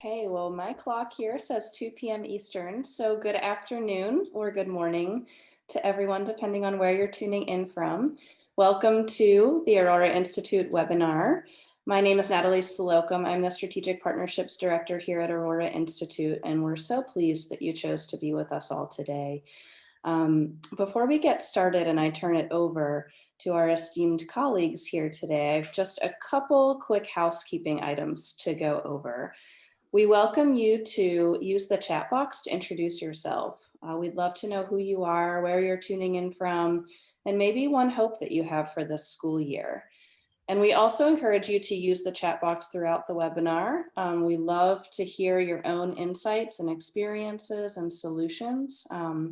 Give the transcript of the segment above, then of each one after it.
Hey, well, my clock here says 2 p.m. Eastern, so good afternoon or good morning to everyone, depending on where you're tuning in from. Welcome to the Aurora Institute webinar. My name is Natalie Slocum. I'm the Strategic Partnerships Director here at Aurora Institute, and we're so pleased that you chose to be with us all today. Before we get started and I turn it over to our esteemed colleagues here today, I've just a couple quick housekeeping items to go over. We welcome you to use the chat box to introduce yourself. We'd love to know who you are, where you're tuning in from, and maybe one hope that you have for this school year. And we also encourage you to use the chat box throughout the webinar. We love to hear your own insights and experiences and solutions.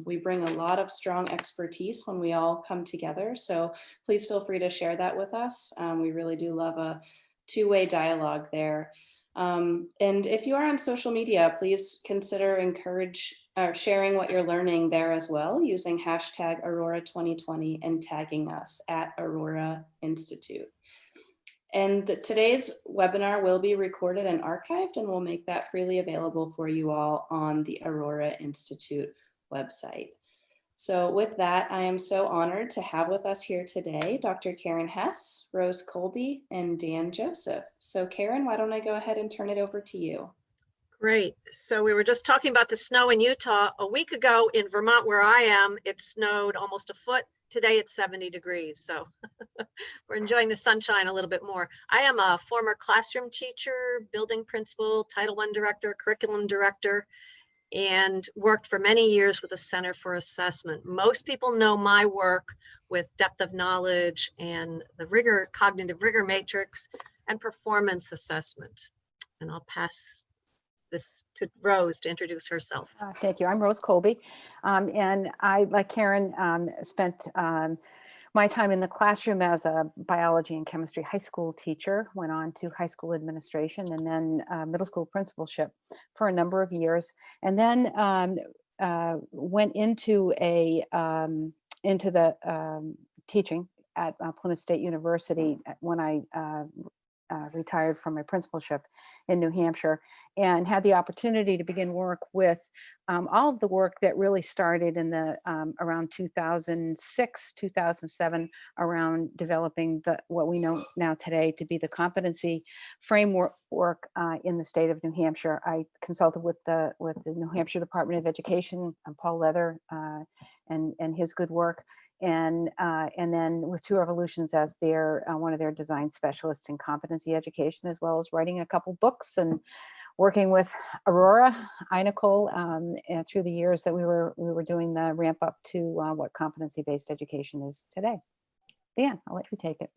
We bring a lot of strong expertise when we all come together, so please feel free to share that with us. We really do love a two-way dialogue there. And if you are on social media, please consider sharing what you're learning there as well, using hashtag Aurora 2020 and tagging us at Aurora Institute. And today's webinar will be recorded and archived, and we'll make that freely available for you all on the Aurora Institute website. So with that, I am so honored to have with us here today, Dr. Karen Hess, Rose Colby, and Dan Joseph. So Karen, why don't I go ahead and turn it over to you? Great. So we were just talking about the snow in Utah. A week ago in Vermont, where I am, it snowed almost a foot. Today it's 70 degrees. So we're enjoying the sunshine a little bit more. I am a former classroom teacher, building principal, Title I director, curriculum director, and worked for many years with the Center for Assessment. Most people know my work with depth of knowledge and the cognitive rigor matrix and performance assessment. And I'll pass this to Rose to introduce herself. Thank you. I'm Rose Colby, and I, like Karen, spent my time in the classroom as a biology and chemistry high school teacher, went on to high school administration and then middle school principalship for a number of years, and then went into the teaching at Plymouth State University when I retired from my principalship in New Hampshire, and had the opportunity to begin work with all of the work that really started in the around 2006, 2007, around developing what we know now today to be the competency framework in the state of New Hampshire. I consulted with the New Hampshire Department of Education, Paul Leather, and his good work. And then with Two Revolutions as one of their design specialists in competency education, as well as writing a couple books and working with Aurora, Nicole, and through the years that we were doing the ramp up to what competency-based education is today. Dan, I'll let you take it.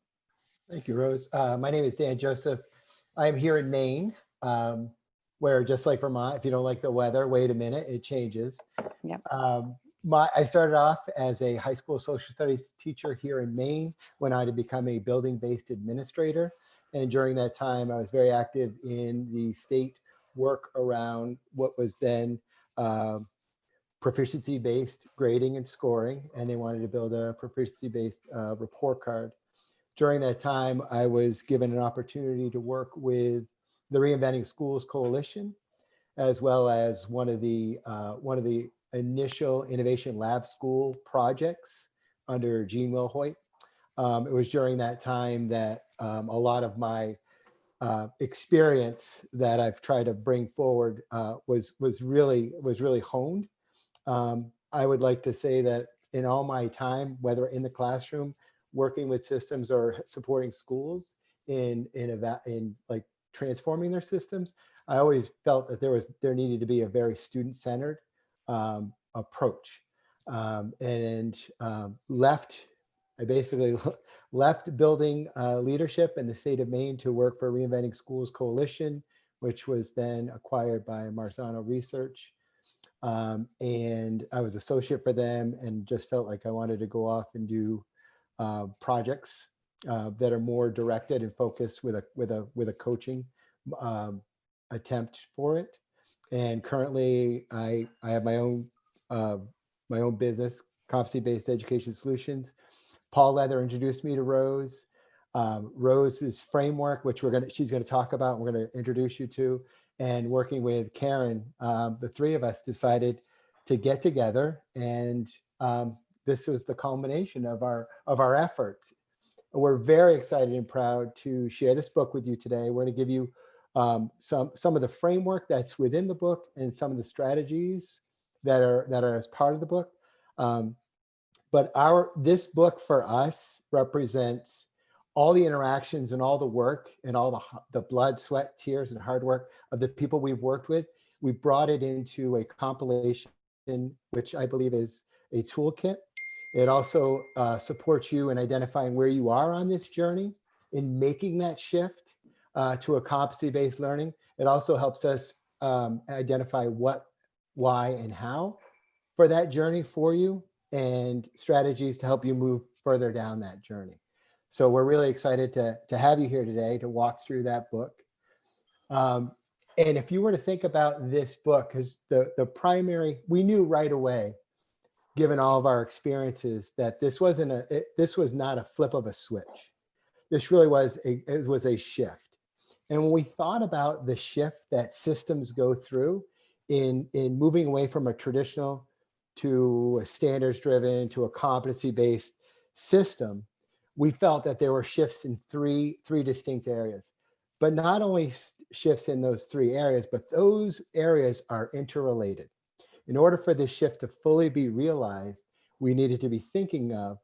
Thank you, Rose. My name is Dan Joseph. I am here in Maine, where just like Vermont, if you don't like the weather, wait a minute, it changes. Yep. I started off as a high school social studies teacher here in Maine, went on to become a building-based administrator. And during that time, I was very active in the state work around what was then proficiency-based grading and scoring, and they wanted to build a proficiency-based report card. During that time, I was given an opportunity to work with the Reinventing Schools Coalition, as well as one of the initial Innovation Lab School projects under Gene Wilhoit. It was during that time that a lot of my experience that I've tried to bring forward was really honed. I would like to say that in all my time, whether in the classroom, working with systems or supporting schools in like transforming their systems, I always felt that there needed to be a very student-centered approach, I basically left building leadership in the state of Maine to work for Reinventing Schools Coalition, which was then acquired by Marzano Research. And I was associate for them and just felt like I wanted to go off and do projects that are more directed and focused with a coaching attempt for it. And currently I have my own business, Competency-Based Education Solutions. Paul Leather introduced me to Rose. Rose's framework, which she's going to talk about, and we're going to introduce you to, and working with Karen, the three of us decided to get together, and this was the culmination of our efforts. We're very excited and proud to share this book with you today. We're going to give you some of the framework that's within the book and some of the strategies that are as part of the book. But this book for us represents all the interactions and all the work and all the blood, sweat, tears, and hard work of the people we've worked with. We brought it into a compilation, which I believe is a toolkit. It also supports you in identifying where you are on this journey in making that shift to a competency-based learning. It also helps us identify what, why, and how for that journey for you, and strategies to help you move further down that journey. So we're really excited to have you here today to walk through that book. And if you were to think about this book, because the primary, we knew right away, given all of our experiences, that this was not a flip of a switch. This really was a shift. And when we thought about the shift that systems go through in moving away from a traditional to a standards-driven to a competency-based system, we felt that there were shifts in three distinct areas. But not only shifts in those three areas, but those areas are interrelated. In order for this shift to fully be realized, we needed to be thinking of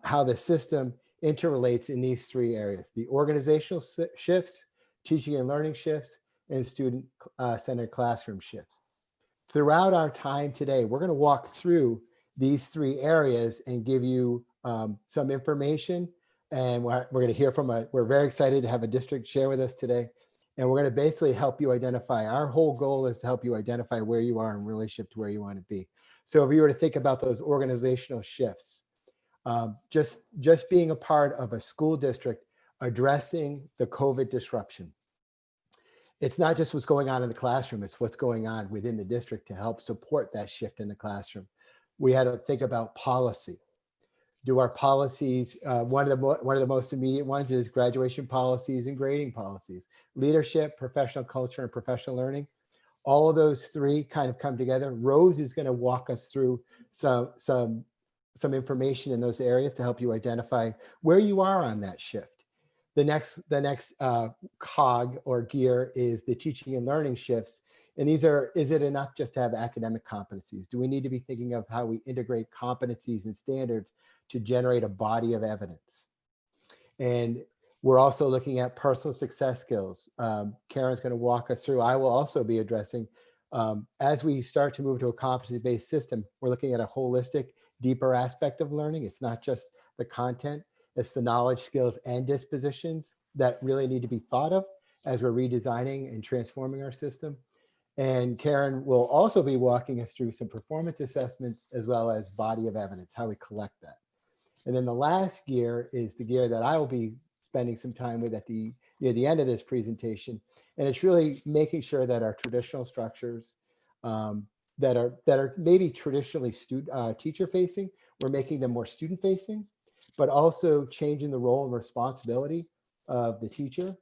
how the system interrelates in these three areas: the organizational shifts, teaching and learning shifts, and student-centered classroom shifts. Throughout our time today, we're going to walk through these three areas and give you some information. And we're going to hear from we're very excited to have a district share with us today. And we're going to basically help you identify. Our whole goal is to help you identify where you are in relationship to where you want to be. So if you were to think about those organizational shifts, just being a part of a school district addressing the COVID disruption. It's not just what's going on in the classroom, it's what's going on within the district to help support that shift in the classroom. We had to think about policy. Do our policies, one of the most immediate ones is graduation policies and grading policies, leadership, professional culture, and professional learning. All of those three kind of come together. Rose is going to walk us through some information in those areas to help you identify where you are on that shift. The next cog or gear is the teaching and learning shifts. And these are, is it enough just to have academic competencies? Do we need to be thinking of how we integrate competencies and standards to generate a body of evidence? And we're also looking at personal success skills. Karen's going to walk us through. I will also be addressing, as we start to move to a competency-based system, we're looking at a holistic, deeper aspect of learning. It's not just the content. It's the knowledge, skills, and dispositions that really need to be thought of as we're redesigning and transforming our system. And Karen will also be walking us through some performance assessments as well as body of evidence, how we collect that. And then the last gear is the gear that I will be spending some time with near the end of this presentation. And it's really making sure that our traditional structures that are maybe traditionally teacher facing, we're making them more student facing, but also changing the role and responsibility of the teacher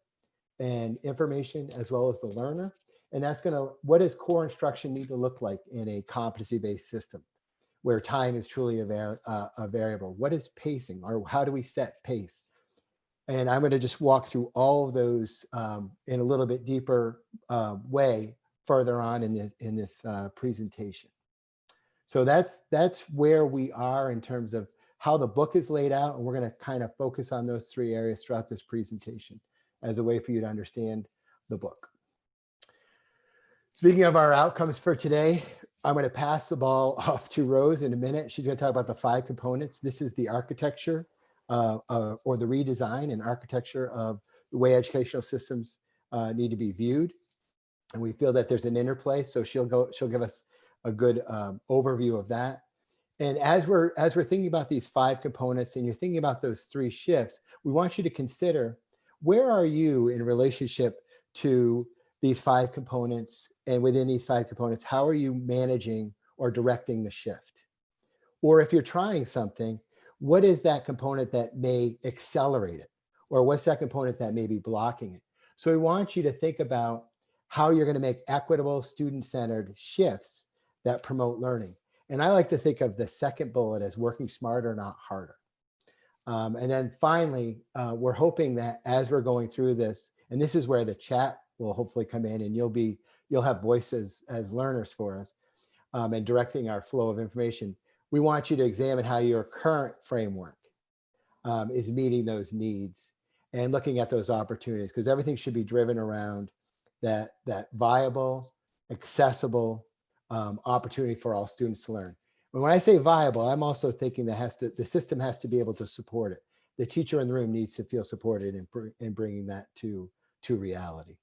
and information as well as the learner. And that's what does core instruction need to look like in a competency-based system where time is truly a variable? What is pacing, or how do we set pace? And I'm going to just walk through all of those in a little bit deeper way further on in this presentation. So that's where we are in terms of how the book is laid out, and we're going to kind of focus on those three areas throughout this presentation as a way for you to understand the book. Speaking of our outcomes for today, I'm going to pass the ball off to Rose in a minute. She's going to talk about the 5 components. This is the architecture or the redesign and architecture of the way educational systems need to be viewed. And we feel that there's an interplay. So she'll give us a good overview of that. And as we're thinking about these 5 components and you're thinking about those 3 shifts, we want you to consider, where are you in relationship to these 5 components? And within these 5 components, how are you managing or directing the shift? Or if you're trying something, what is that component that may accelerate it? Or what's that component that may be blocking it? So we want you to think about how you're going to make equitable, student-centered shifts that promote learning. And I like to think of the second bullet as working smarter, not harder. And then finally, we're hoping that as we're going through this, and this is where the chat will hopefully come in, and you'll have voices as learners for us, and directing our flow of information. We want you to examine how your current framework is meeting those needs and looking at those opportunities, because everything should be driven around that viable, accessible opportunity for all students to learn. And when I say viable, I'm also thinking the system has to be able to support it. The teacher in the room needs to feel supported in bringing that to reality.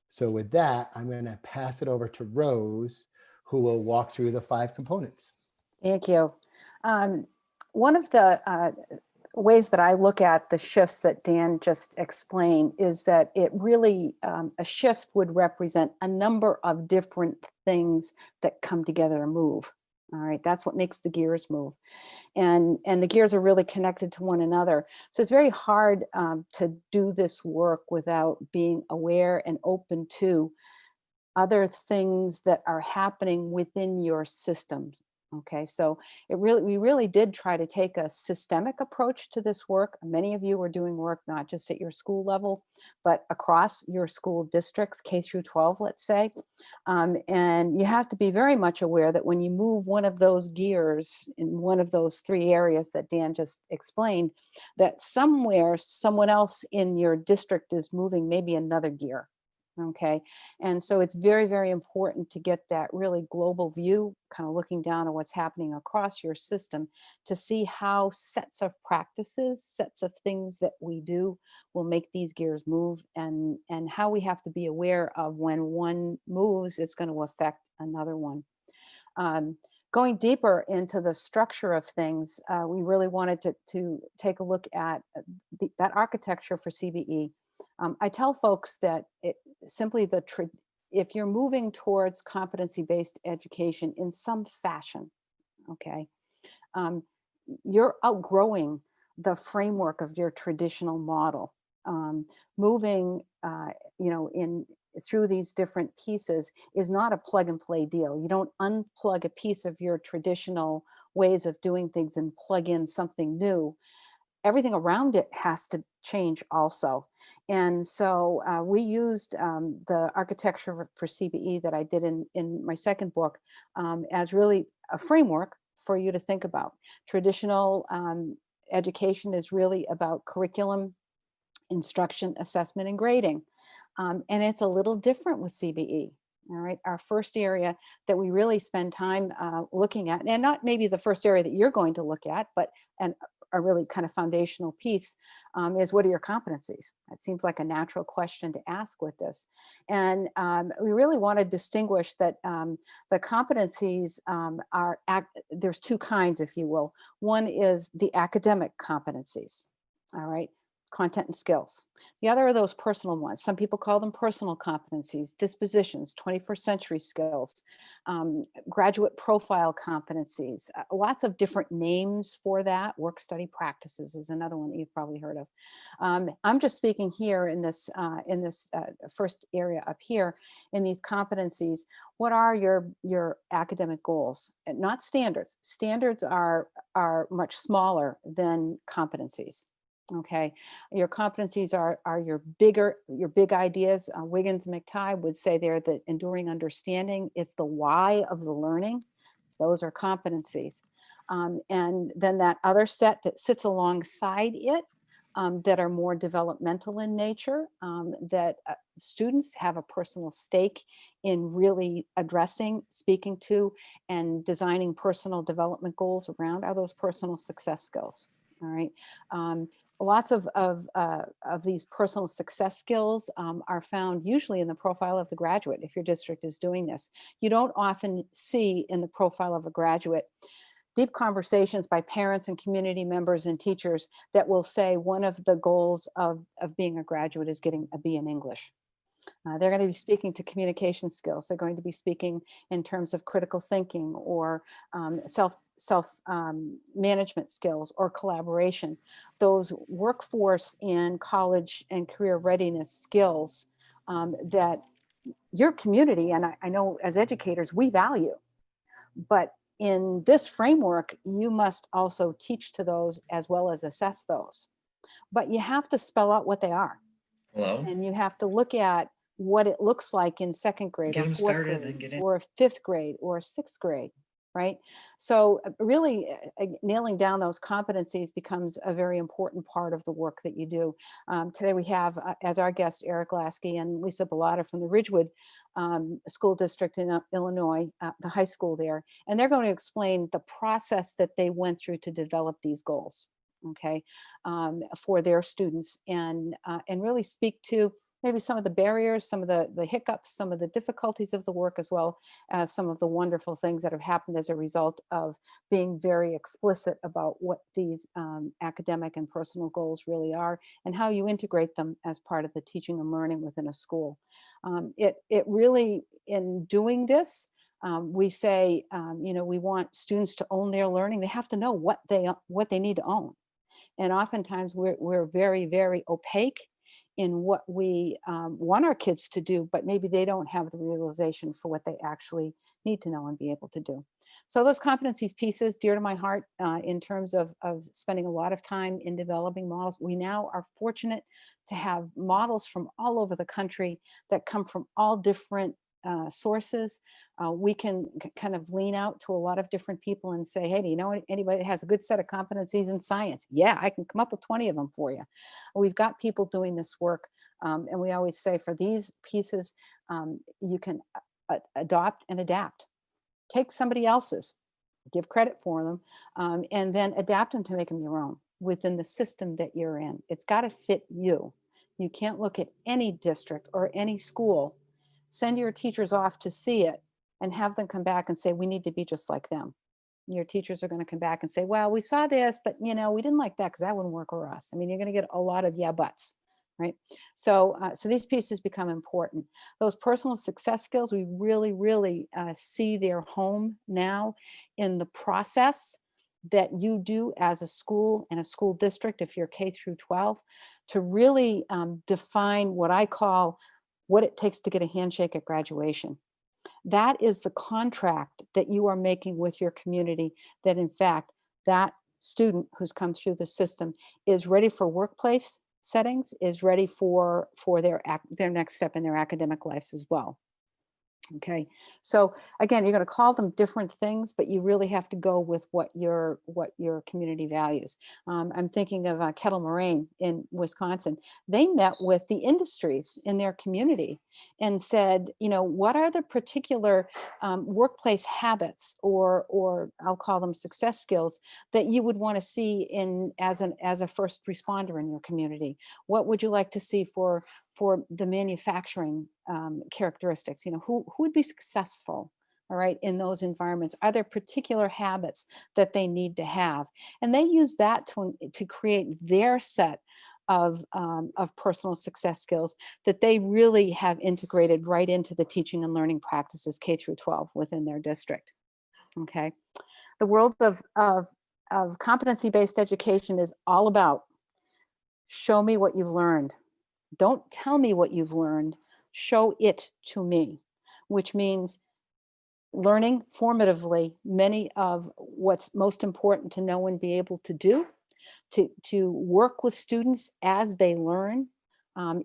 So with that, I'm going to pass it over to Rose, who will walk through the 5 components. Thank you. One of the ways that I look at the shifts that Dan just explained is that it really, a shift would represent a number of different things that come together to move. All right, that's what makes the gears move. And the gears are really connected to one another. So it's very hard to do this work without being aware and open to other things that are happening within your system. Okay, so we really did try to take a systemic approach to this work. Many of you are doing work not just at your school level, but across your school districts, K through 12, let's say. And you have to be very much aware that when you move one of those gears in one of those 3 areas that Dan just explained, that somewhere someone else in your district is moving maybe another gear. Okay, and so it's very, very important to get that really global view, kind of looking down at what's happening across your system to see how sets of practices, sets of things that we do will make these gears move, and how we have to be aware of when one moves, it's going to affect another one. Going deeper into the structure of things, we really wanted to take a look at that architecture for CBE. I tell folks that if you're moving towards competency-based education in some fashion, okay, you're outgrowing the framework of your traditional model. Moving, through these different pieces is not a plug and play deal. You don't unplug a piece of your traditional ways of doing things and plug in something new. Everything around it has to change also. And so we used the architecture for CBE that I did in my second book as really a framework for you to think about. Traditional education is really about curriculum, instruction, assessment, and grading. And it's a little different with CBE. All right, our first area that we really spend time looking at, and not maybe the first area that you're going to look at, but a really kind of foundational piece is, what are your competencies? It seems like a natural question to ask with this. And we really want to distinguish that the competencies there's 2 kinds, if you will. One is the academic competencies, all right? Content and skills. The other are those personal ones. Some people call them personal competencies, dispositions, 21st century skills, graduate profile competencies, lots of different names for that. Work study practices is another one that you've probably heard of. I'm just speaking here in this first area up here in these competencies. What are your academic goals? And not standards. Standards are much smaller than competencies. Okay, your competencies are your big ideas. Wiggins and McTighe would say there that enduring understanding is the why of the learning. Those are competencies. And then that other set that sits alongside it that are more developmental in nature, that students have a personal stake in really addressing, speaking to, and designing personal development goals around, are those personal success skills. All right. Lots of these personal success skills are found usually in the profile of the graduate. If your district is doing this, you don't often see in the profile of a graduate deep conversations by parents and community members and teachers that will say one of the goals of being a graduate is getting a B in English. They're going to be speaking to communication skills. They're going to be speaking in terms of critical thinking or self management skills or collaboration. Those workforce and college and career readiness skills that your community, and I know as educators, we value, but in this framework, you must also teach to those as well as assess those. But you have to spell out what they are. Hello? And you have to look at what it looks like in second grade Get or 'em fourth started, then grade get in. or fifth grade or sixth grade, right? So really nailing down those competencies becomes a very important part of the work that you do. Today we have as our guest Eric Lasky and Lisa Bellata from the Ridgewood School District in Illinois, the high school there, and they're going to explain the process that they went through to develop these goals, okay, for their students, and really speak to maybe some of the barriers, some of the hiccups, some of the difficulties of the work, as well as some of the wonderful things that have happened as a result of being very explicit about what these academic and personal goals really are and how you integrate them as part of the teaching and learning within a school. It really, in doing this, we say, we want students to own their learning. They have to know what they need to own. And oftentimes we're very, very opaque in what we want our kids to do, but maybe they don't have the realization for what they actually need to know and be able to do. So those competencies pieces, dear to my heart, in terms of spending a lot of time in developing models. We now are fortunate to have models from all over the country that come from all different sources. We can kind of lean out to a lot of different people and say, hey, do you know anybody that has a good set of competencies in science? Yeah, I can come up with 20 of them for you. We've got people doing this work. And we always say for these pieces, you can adopt and adapt. Take somebody else's, give credit for them, and then adapt them to make them your own within the system that you're in. It's got to fit you. You can't look at any district or any school, send your teachers off to see it, and have them come back and say, we need to be just like them. Your teachers are going to come back and say, well, we saw this, but we didn't like that because that wouldn't work for us. I mean, you're going to get a lot of yeah buts, right? So these pieces become important. Those personal success skills, we really, really see their home now in the process that you do as a school and a school district, if you're K through 12, to really define what I call what it takes to get a handshake at graduation. That is the contract that you are making with your community, that in fact, that student who's come through the system is ready for workplace settings, is ready for their next step in their academic lives as well. Okay, so again, you're going to call them different things, but you really have to go with what your community values. I'm thinking of Kettle Moraine in Wisconsin. They met with the industries in their community and said, what are the particular workplace habits, or I'll call them success skills, that you would want to see as a first responder in your community? What would you like to see for the manufacturing characteristics? Who would be successful, all right, in those environments? Are there particular habits that they need to have? And they use that to create their set of personal success skills that they really have integrated right into the teaching and learning practices K through 12 within their district. Okay, the world of competency-based education is all about show me what you've learned. Don't tell me what you've learned, show it to me, which means learning formatively many of what's most important to know and be able to do, to work with students as they learn.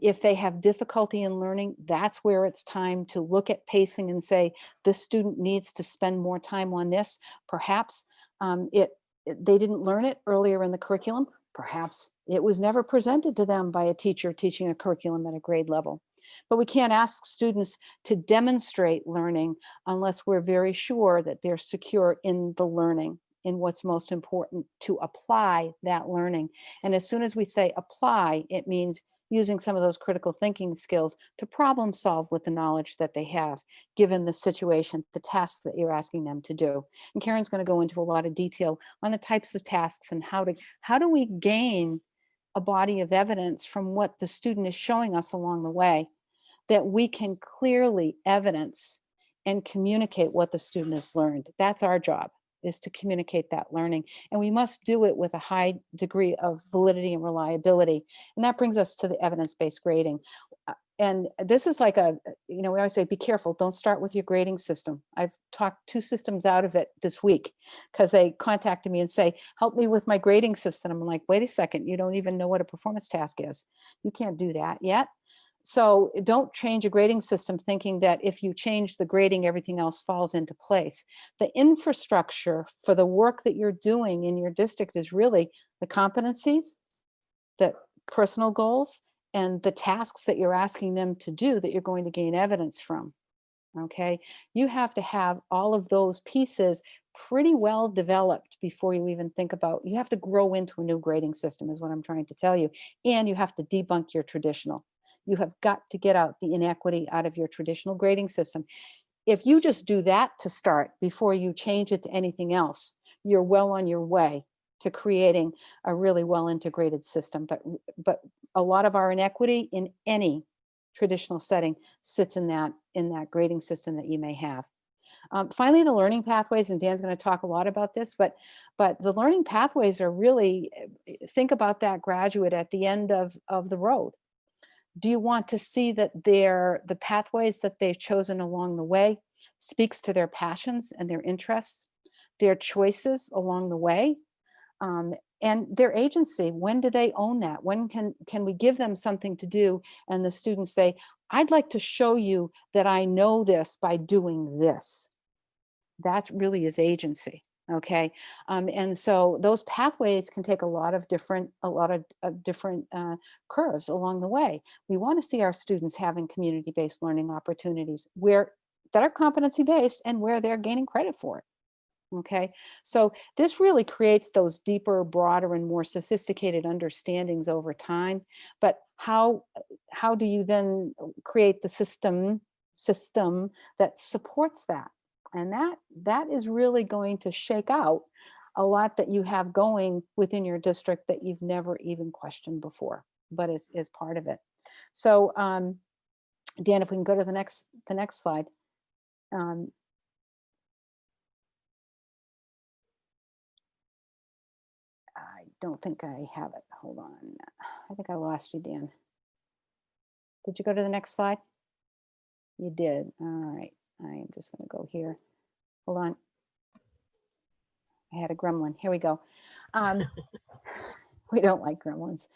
If they have difficulty in learning, that's where it's time to look at pacing and say, this student needs to spend more time on this. Perhaps they didn't learn it earlier in the curriculum. Perhaps it was never presented to them by a teacher teaching a curriculum at a grade level. But we can't ask students to demonstrate learning unless we're very sure that they're secure in the learning, in what's most important, to apply that learning. And as soon as we say apply, it means using some of those critical thinking skills to problem solve with the knowledge that they have, given the situation, the task that you're asking them to do. And Karen's going to go into a lot of detail on the types of tasks and how do we gain a body of evidence from what the student is showing us along the way, that we can clearly evidence and communicate what the student has learned. That's our job, is to communicate that learning. And we must do it with a high degree of validity and reliability. And that brings us to the evidence-based grading. and this is like we always say, be careful, don't start with your grading system. I've talked 2 systems out of it this week because they contacted me and say, help me with my grading system. I'm like, wait a second, you don't even know what a performance task is. You can't do that yet. So don't change a grading system thinking that if you change the grading, everything else falls into place. The infrastructure for the work that you're doing in your district is really the competencies, the personal goals, and the tasks that you're asking them to do that you're going to gain evidence from. Okay, you have to have all of those pieces pretty well developed before you even think about, you have to grow into a new grading system is what I'm trying to tell you. And you have to debunk your traditional. You have got to get out the inequity out of your traditional grading system. If you just do that to start before you change it to anything else, you're well on your way to creating a really well integrated system. But a lot of our inequity in any traditional setting sits in that grading system that you may have. Finally, the learning pathways, and Dan's going to talk a lot about this, but the learning pathways are really, think about that graduate at the end of the road. Do you want to see that the pathways that they've chosen along the way speaks to their passions and their interests, their choices along the way, and their agency? When do they own that? When can we give them something to do and the students say, I'd like to show you that I know this by doing this? That's really is agency. Okay, and so those pathways can take a lot of different curves along the way. We want to see our students having community-based learning opportunities that are competency-based and where they're gaining credit for it. Okay, so this really creates those deeper, broader, and more sophisticated understandings over time. But how do you then create the system that supports that? And that is really going to shake out a lot that you have going within your district that you've never even questioned before, but is part of it. So Dan, if we can go to the next slide. I don't think I have it. Hold on. I think I lost you, Dan. Did you go to the next slide? You did. All right. I am just going to go here. Hold on. I had a gremlin. Here we go. We don't like gremlins.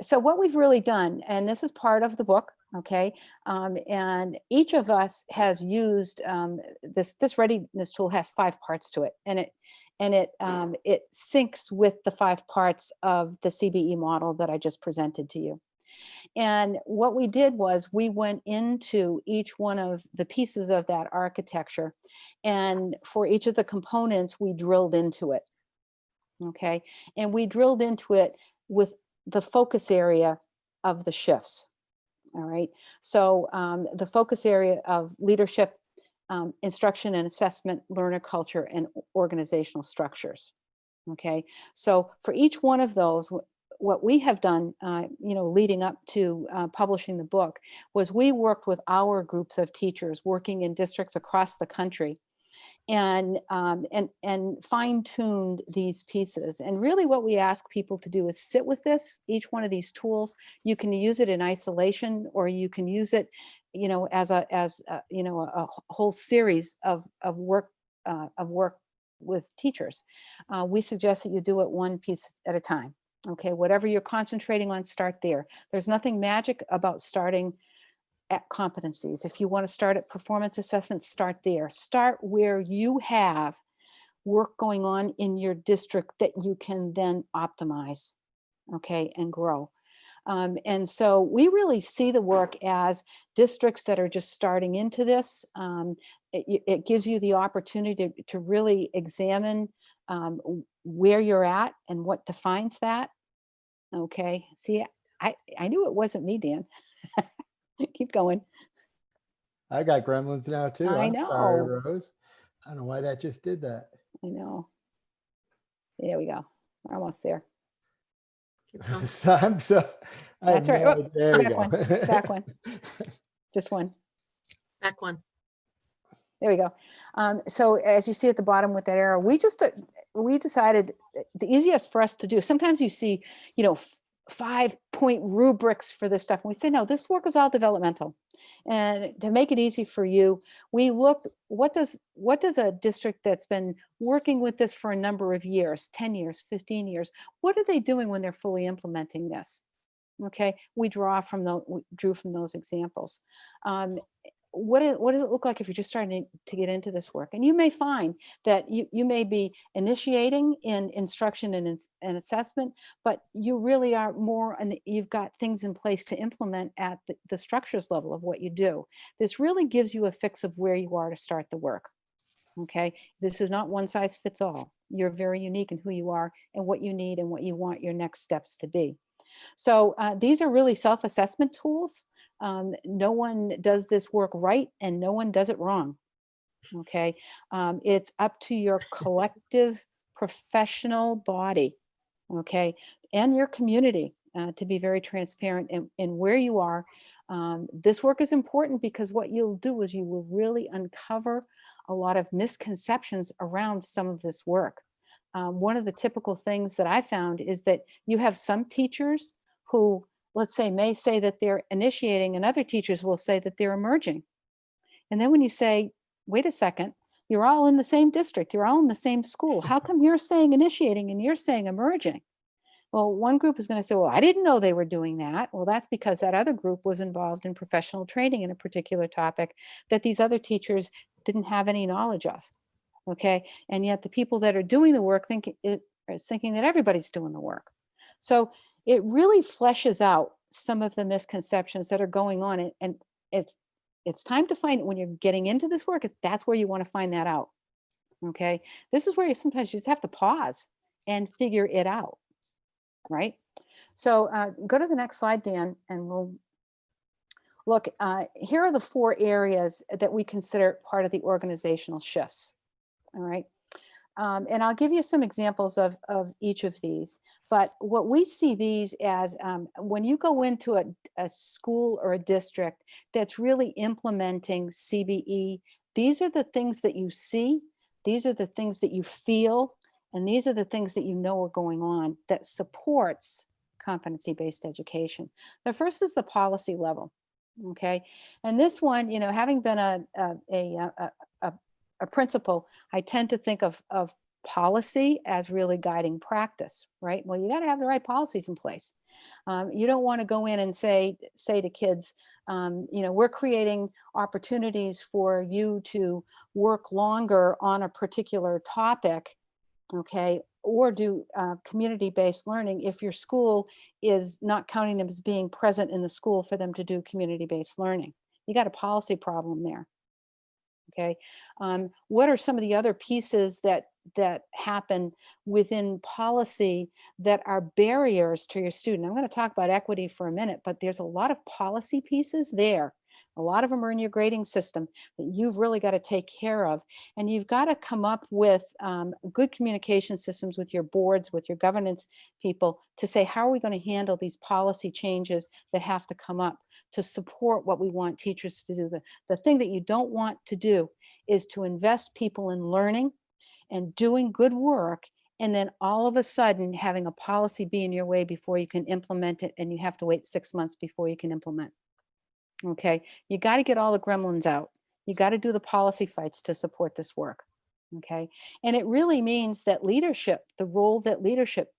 So what we've really done, and this is part of the book, okay, and each of us has used this readiness tool has 5 parts to it, and it syncs with the 5 parts of the CBE model that I just presented to you. And what we did was we went into each one of the pieces of that architecture, and for each of the components, we drilled into it. Okay, and we drilled into it with the focus area of the shifts. All right, so the focus area of leadership, instruction and assessment, learner culture, and organizational structures. Okay, so for each one of those, what we have done, leading up to publishing the book, was we worked with our groups of teachers working in districts across the country, and fine-tuned these pieces. And really what we ask people to do is sit with each one of these tools. You can use it in isolation, or you can use it, as a whole series of work with teachers. We suggest that you do it one piece at a time. Okay, whatever you're concentrating on, start there. There's nothing magic about starting at competencies. If you want to start at performance assessment, start there. Start where you have work going on in your district that you can then optimize, okay, and grow. And so we really see the work as districts that are just starting into this. It gives you the opportunity to really examine where you're at and what defines that. Okay, see, I knew it wasn't me, Dan. Keep going. I got gremlins now too. I I'm sorry, know. Rose. I don't know why that just did that. I know. There we go. We're almost there. Keep going. I have That's right. no Oh, idea. There we back go. one. Back one. Just one. Back one. There we go. So as you see at the bottom with that arrow, we decided the easiest for us to do. Sometimes you see, 5-point rubrics for this stuff. And we say, no, this work is all developmental. And to make it easy for you, we look, what does a district that's been working with this for a number of years, 10 years, 15 years, what are they doing when they're fully implementing this? Okay, we drew from those examples. What does it look like if you're just starting to get into this work? And you may find that you may be initiating in instruction and assessment, but you really are more, and you've got things in place to implement at the structures level of what you do. This really gives you a fix of where you are to start the work. Okay, this is not one size fits all. You're very unique in who you are and what you need and what you want your next steps to be. So these are really self-assessment tools. No one does this work right and no one does it wrong. Okay, it's up to your collective professional body, okay, and your community to be very transparent in where you are. This work is important because what you'll do is you will really uncover a lot of misconceptions around some of this work. One of the typical things that I found is that you have some teachers who, let's say, may say that they're initiating, and other teachers will say that they're emerging. And then when you say, wait a second, you're all in the same district, you're all in the same school. How come you're saying initiating and you're saying emerging? Well, one group is going to say, well, I didn't know they were doing that. Well, that's because that other group was involved in professional training in a particular topic that these other teachers didn't have any knowledge of. Okay, and yet the people that are doing the work are thinking that everybody's doing the work. So it really fleshes out some of the misconceptions that are going on, and it's time to find it when you're getting into this work. That's where you want to find that out. Okay, this is where you sometimes just have to pause and figure it out, right? So go to the next slide, Dan, and we'll look. Here are the 4 areas that we consider part of the organizational shifts. All right. And I'll give you some examples of each of these. But what we see these as when you go into a school or a district that's really implementing CBE, these are the things that you see, these are the things that you feel, and these are the things that you know are going on that supports competency-based education. The first is the policy level. Okay. And this one, you know, having been a principal, I tend to think of policy as really guiding practice, right? Well, you got to have the right policies in place. You don't want to go in and say to kids, you know, we're creating opportunities for you to work longer on a particular topic, okay, or do community-based learning if your school is not counting them as being present in the school for them to do community-based learning. You got a policy problem there. Okay, what are some of the other pieces that happen within policy that are barriers to your student? I'm going to talk about equity for a minute, but there's a lot of policy pieces there. A lot of them are in your grading system that you've really got to take care of. And you've got to come up with good communication systems with your boards, with your governance people to say, how are we going to handle these policy changes that have to come up to support what we want teachers to do. The thing that you don't want to do is to invest people in learning and doing good work, and then all of a sudden having a policy be in your way before you can implement it, and you have to wait 6 months before you can implement. Okay, you got to get all the gremlins out. You got to do the policy fights to support this work. Okay, and it really means that leadership, the role that leadership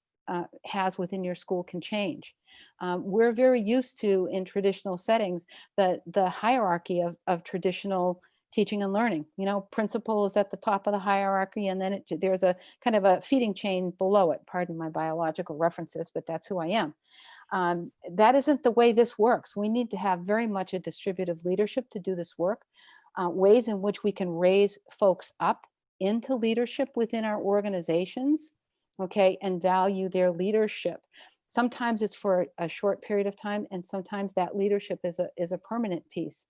has within your school can change. We're very used to, in traditional settings, the hierarchy of traditional teaching and learning. You know, principal is at the top of the hierarchy, and then there's a kind of a feeding chain below it. Pardon my biological references, but that's who I am. That isn't the way this works. We need to have very much a distributive leadership to do this work. Ways in which we can raise folks up into leadership within our organizations, okay, and value their leadership. Sometimes it's for a short period of time, and sometimes that leadership is a permanent piece.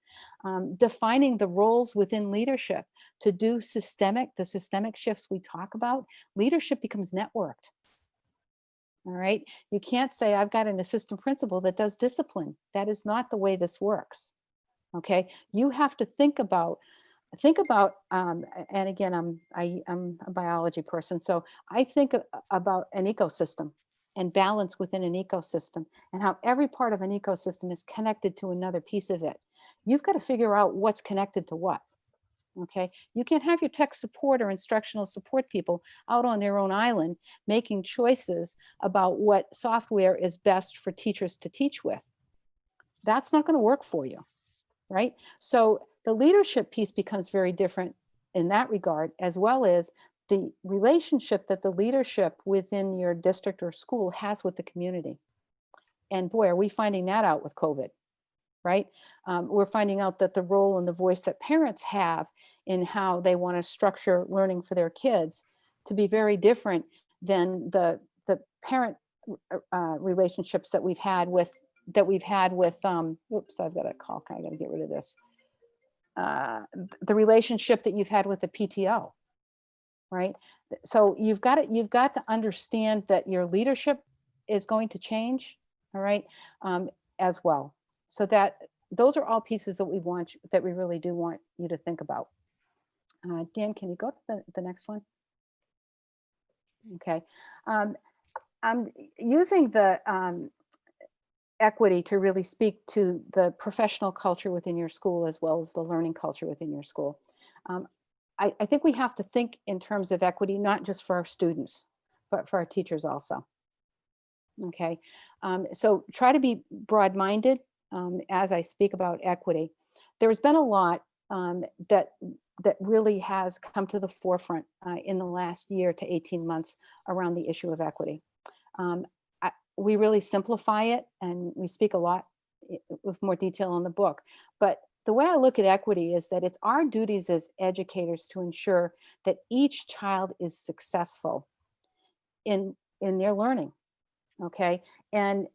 Defining the roles within leadership to do the systemic shifts we talk about. Leadership becomes networked. All right, you can't say I've got an assistant principal that does discipline. That is not the way this works. Okay, you have to think about, and again, I'm a biology person, so I think about an ecosystem. and balance within an ecosystem, and how every part of an ecosystem is connected to another piece of it. You've got to figure out what's connected to what. Okay, you can't have your tech support or instructional support people out on their own island making choices about what software is best for teachers to teach with. That's not going to work for you, right? So the leadership piece becomes very different in that regard, as well as the relationship that the leadership within your district or school has with the community. And boy, are we finding that out with COVID, right? We're finding out that the role and the voice that parents have in how they want to structure learning for their kids to be very different than the parent relationships that we've had with oops, I've got a call, I got to get rid of this. The relationship that you've had with the PTO, right? So you've got to understand that your leadership is going to change, all right, as well. So that those are all pieces that we really do want you to think about. Dan, can you go to the next one? Okay. I'm using the equity to really speak to the professional culture within your school as well as the learning culture within your school. I think we have to think in terms of equity, not just for our students, but for our teachers also. Okay, so try to be broad-minded as I speak about equity. There's been a lot that really has come to the forefront in the last year to 18 months around the issue of equity. We really simplify it, and we speak a lot with more detail in the book. But the way I look at equity is that it's our duties as educators to ensure that each child is successful in their learning. Okay, and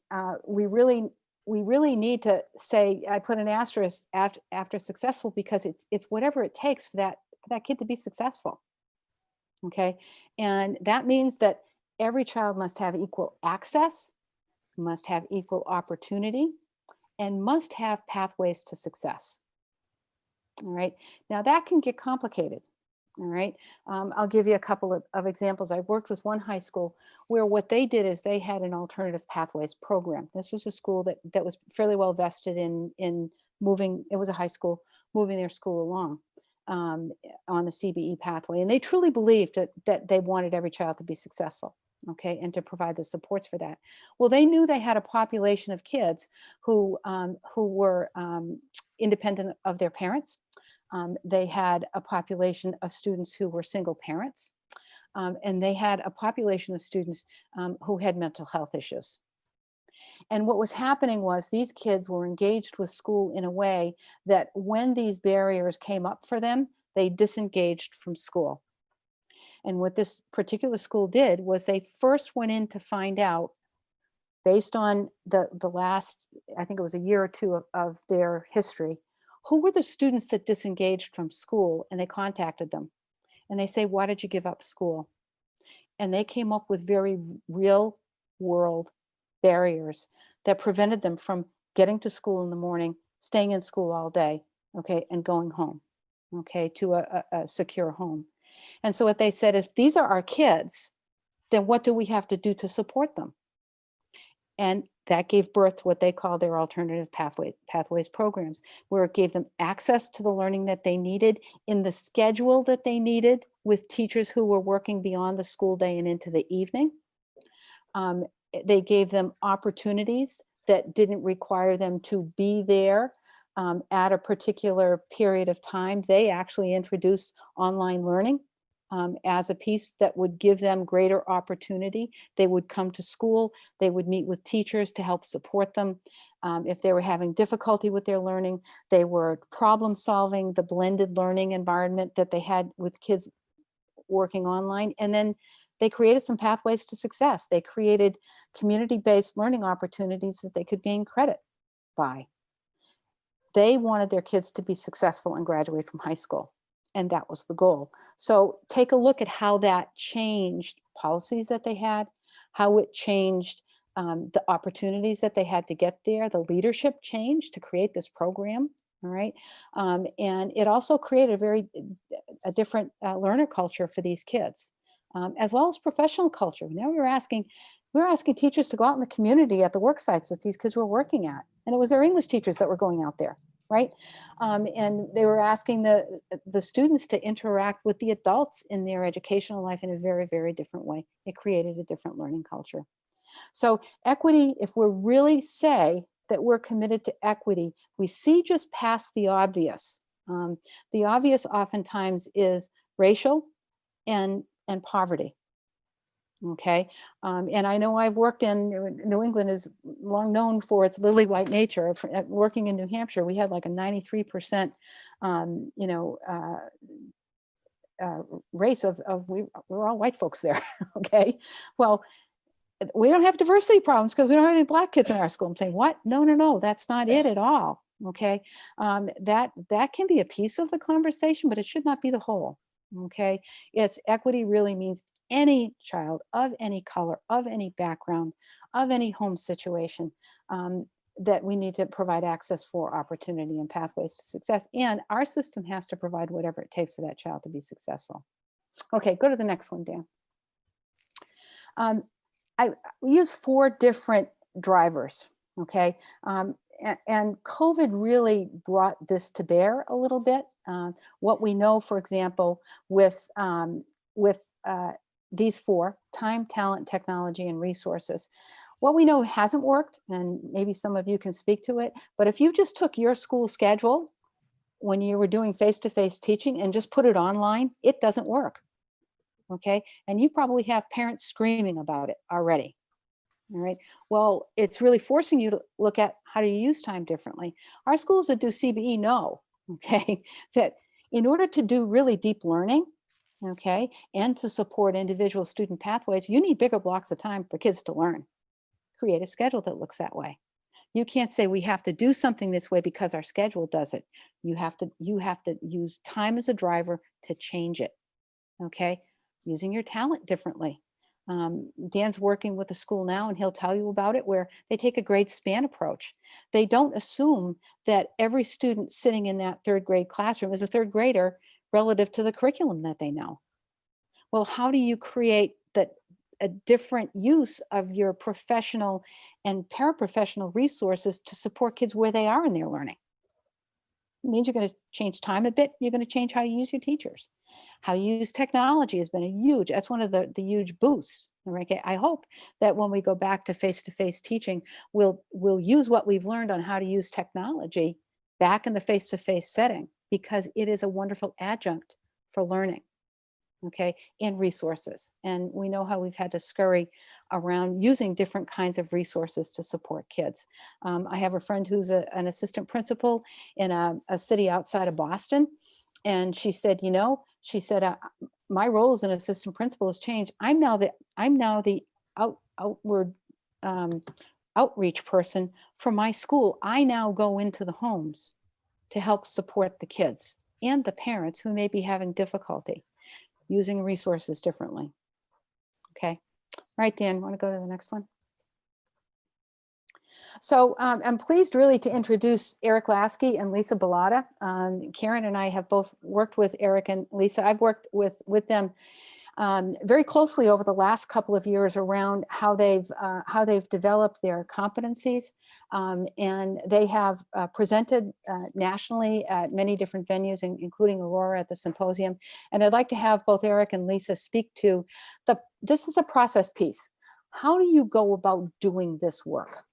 we really need to say, I put an asterisk after successful, because it's whatever it takes for that kid to be successful. Okay, and that means that every child must have equal access, must have equal opportunity, and must have pathways to success. All right, now that can get complicated. All right, I'll give you a couple of examples. I've worked with one high school where what they did is they had an alternative pathways program. This is a school that was fairly well vested in moving, it was a high school, moving their school along on the CBE pathway. And they truly believed that they wanted every child to be successful, okay, and to provide the supports for that. Well, they knew they had a population of kids who were independent of their parents. They had a population of students who were single parents, and they had a population of students who had mental health issues. And what was happening was these kids were engaged with school in a way that when these barriers came up for them, they disengaged from school. And what this particular school did was they first went in to find out, based on the last, I think it was a year or two of their history, who were the students that disengaged from school, and they contacted them. And they say, why did you give up school? And they came up with very real world barriers that prevented them from getting to school in the morning, staying in school all day, okay, and going home, okay, to a secure home. And so what they said is, these are our kids, then what do we have to do to support them? And that gave birth to what they call their alternative pathways programs, where it gave them access to the learning that they needed in the schedule that they needed, with teachers who were working beyond the school day and into the evening. They gave them opportunities that didn't require them to be there at a particular period of time. They actually introduced online learning as a piece that would give them greater opportunity. They would come to school, they would meet with teachers to help support them. If they were having difficulty with their learning, they were problem solving the blended learning environment that they had with kids working online. And then they created some pathways to success. They created community-based learning opportunities that they could gain credit by. They wanted their kids to be successful and graduate from high school. And that was the goal. So take a look at how that changed policies that they had, how it changed the opportunities that they had to get there. The leadership changed to create this program, all right? And it also created a different learner culture for these kids, as well as professional culture. Now we're asking, We were asking teachers to go out in the community at the work sites that these kids were working at. And it was their English teachers that were going out there, right? And they were asking the students to interact with the adults in their educational life in a very, very different way. It created a different learning culture. So equity, if we're really say that we're committed to equity, we see just past the obvious. The obvious oftentimes is racial and poverty. Okay, and I know I've worked in New England is long known for its lily white nature. Working in New Hampshire, we had like a 93%, race of we were all white folks there. Okay, well, we don't have diversity problems because we don't have any black kids in our school. I'm saying, what? No, that's not it at all. Okay, that can be a piece of the conversation, but it should not be the whole. Okay, it's equity really means any child of any color, of any background, of any home situation, that we need to provide access for opportunity and pathways to success. And our system has to provide whatever it takes for that child to be successful. Okay, go to the next one, Dan. We use 4 different drivers, okay? And COVID really brought this to bear a little bit. What we know, for example, with these 4, time, talent, technology, and resources, what we know hasn't worked, and maybe some of you can speak to it, but if you just took your school schedule when you were doing face-to-face teaching and just put it online, it doesn't work. Okay, and you probably have parents screaming about it already. All right, well, it's really forcing you to look at how do you use time differently. Our schools that do CBE know, okay, that in order to do really deep learning, okay, and to support individual student pathways, you need bigger blocks of time for kids to learn. Create a schedule that looks that way. You can't say we have to do something this way because our schedule does it. You have to use time as a driver to change it. Okay, using your talent differently. Dan's working with a school now, and he'll tell you about it, where they take a grade span approach. They don't assume that every student sitting in that 3rd grade classroom is a 3rd grader relative to the curriculum that they know. Well, how do you create a different use of your professional and paraprofessional resources to support kids where they are in their learning? It means you're going to change time a bit. You're going to change how you use your teachers. How you use technology has been a huge, that's one of the huge boosts. Right? I hope that when we go back to face-to-face teaching, we'll use what we've learned on how to use technology back in the face-to-face setting, because it is a wonderful adjunct for learning, okay, and resources. And we know how we've had to scurry around using different kinds of resources to support kids. I have a friend who's an assistant principal in a city outside of Boston. And she said, my role as an assistant principal has changed. I'm now the outward outreach person for my school. I now go into the homes to help support the kids and the parents who may be having difficulty using resources differently. Okay, all right, Dan, want to go to the next one? So I'm pleased really to introduce Eric Lasky and Lisa Bellotta. Karen and I have both worked with Eric and Lisa. I've worked with them very closely over the last couple of years around how they've developed their competencies, and they have presented nationally at many different venues, including Aurora at the symposium. And I'd like to have both Eric and Lisa speak to this is a process piece. How do you go about doing this work?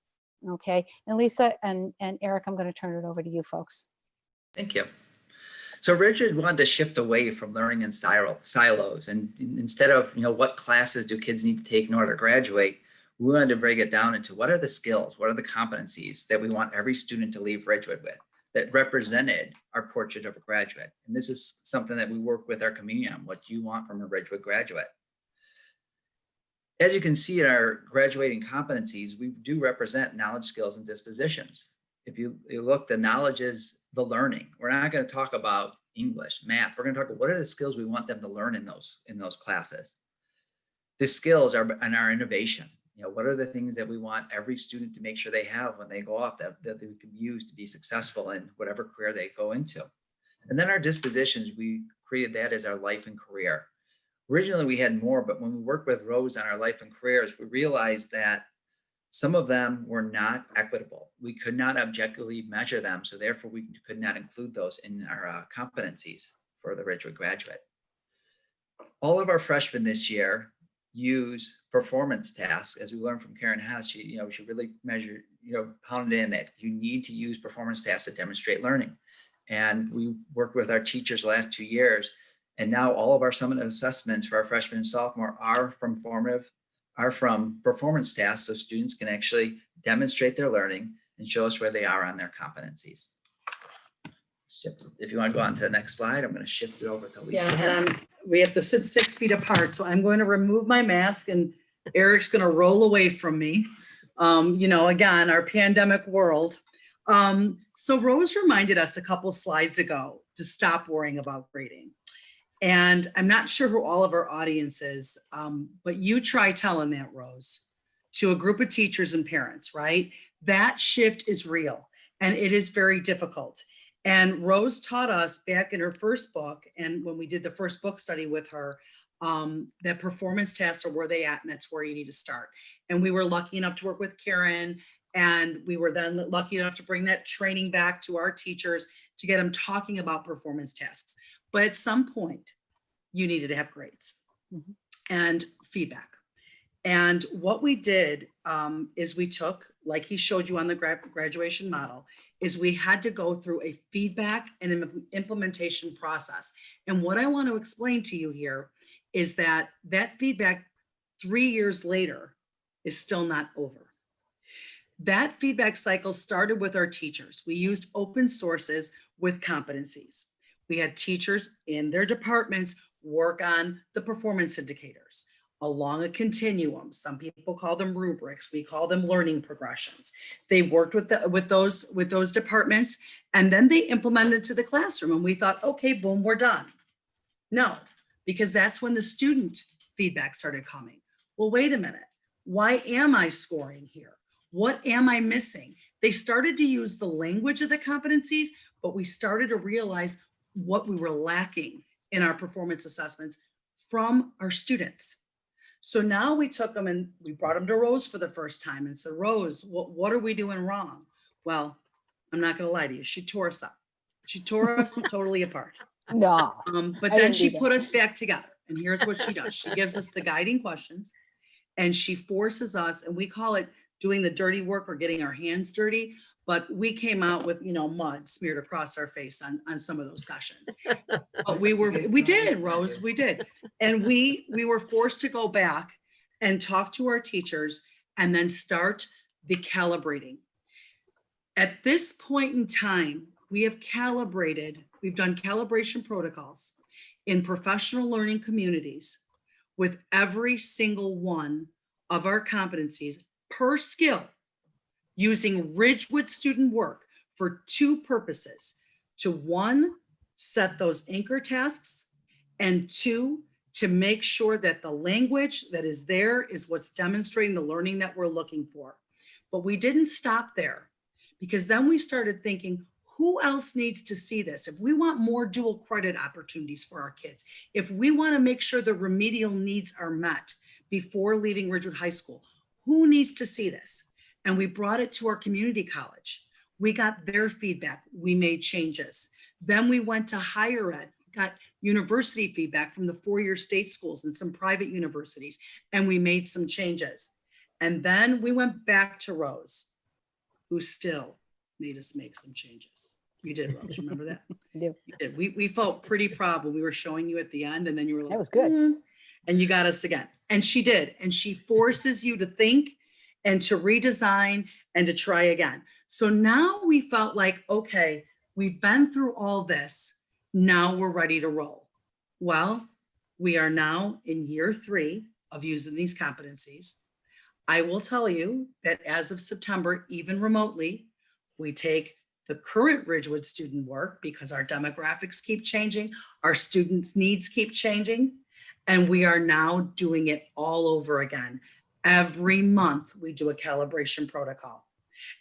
Okay, and Lisa and Eric, I'm going to turn it over to you folks. Thank you. So Richard wanted to shift away from learning in silos, and instead of what classes do kids need to take in order to graduate, we wanted to break it down into what are the skills, what are the competencies that we want every student to leave Ridgewood with that represented our portrait of a graduate. And this is something that we work with our community on. What do you want from a Ridgewood graduate? As you can see in our graduating competencies, we do represent knowledge, skills, and dispositions. If you look, the knowledge is the learning. We're not going to talk about English, math. We're going to talk about what are the skills we want them to learn in those classes. The skills are in our innovation. What are the things that we want every student to make sure they have when they go off that they can use to be successful in whatever career they go into. And then our dispositions, we created that as our life and career. Originally, we had more, but when we worked with Rose on our life and careers, we realized that some of them were not equitable. We could not objectively measure them, so therefore we could not include those in our competencies for the Ridgewood graduate. All of our freshmen this year use performance tasks, as we learned from Karen Hess. We should really measure, pound in that you need to use performance tasks to demonstrate learning. And we worked with our teachers the last 2 years, and now all of our summative assessments for our freshmen and sophomore are from performance tasks, so students can actually demonstrate their learning and show us where they are on their competencies. If you want to go on to the next slide, I'm going to shift it over to Lisa. Yeah, and we have to sit 6 feet apart, so I'm going to remove my mask and Eric's going to roll away from me. Again, our pandemic world. So Rose reminded us a couple slides ago to stop worrying about grading. And I'm not sure who all of our audience is, but you try telling that, Rose, to a group of teachers and parents, right? That shift is real and it is very difficult. And Rose taught us back in her first book, and when we did the first book study with her, that performance tests are where they at, and that's where you need to start. And we were lucky enough to work with Karen, and we were then lucky enough to bring that training back to our teachers to get them talking about performance tasks. But at some point, you needed to have grades and feedback. And what we did is we took, like he showed you on the graduation model, is we had to go through a feedback and an implementation process. And what I want to explain to you here is that feedback 3 years later is still not over. That feedback cycle started with our teachers. We used open sources with competencies. We had teachers in their departments work on the performance indicators along a continuum. Some people call them rubrics. We call them learning progressions. They worked with those departments, and then they implemented to the classroom. And we thought, okay, boom, we're done. No, because that's when the student feedback started coming. Well, wait a minute. Why am I scoring here? What am I missing? They started to use the language of the competencies, but we started to realize what we were lacking in our performance assessments from our students. So now we took them and we brought them to Rose for the first time and said, Rose, what are we doing wrong? Well, I'm not going to lie to you. She tore us up. She tore us totally apart. No. But I then didn't she do that. put us back together. And here's what she does. She gives us the guiding questions and she forces us, and we call it doing the dirty work or getting our hands dirty. But we came out with, mud smeared across our face on some of those sessions. But we did, Rose, we did. And we were forced to go back and talk to our teachers and then start the calibrating. At this point in time, we've done calibration protocols in professional learning communities with every single one of our competencies per skill, using Ridgewood student work for two purposes: to one, set those anchor tasks, and two, to make sure that the language that is there is what's demonstrating the learning that we're looking for. But we didn't stop there, because then we started thinking, who else needs to see this? If we want more dual credit opportunities for our kids, if we want to make sure the remedial needs are met before leaving Ridgewood High School, who needs to see this? And we brought it to our community college. We got their feedback. We made changes. Then we went to higher ed, got university feedback from the four-year state schools and some private universities, and we made some changes. And then we went back to Rose, who still made us make some changes. You did, Rose, remember that? I do. You did. We felt pretty proud when we were showing you at the end, and then you were like, That was good. and you got us again. And she did. And she forces you to think and to redesign and to try again. So now we felt like, okay, we've been through all this. Now we're ready to roll. Well, we are now in year 3 of using these competencies. I will tell you that as of September, even remotely, we take the current Ridgewood student work, because our demographics keep changing, our students' needs keep changing, and we are now doing it all over again. Every month we do a calibration protocol.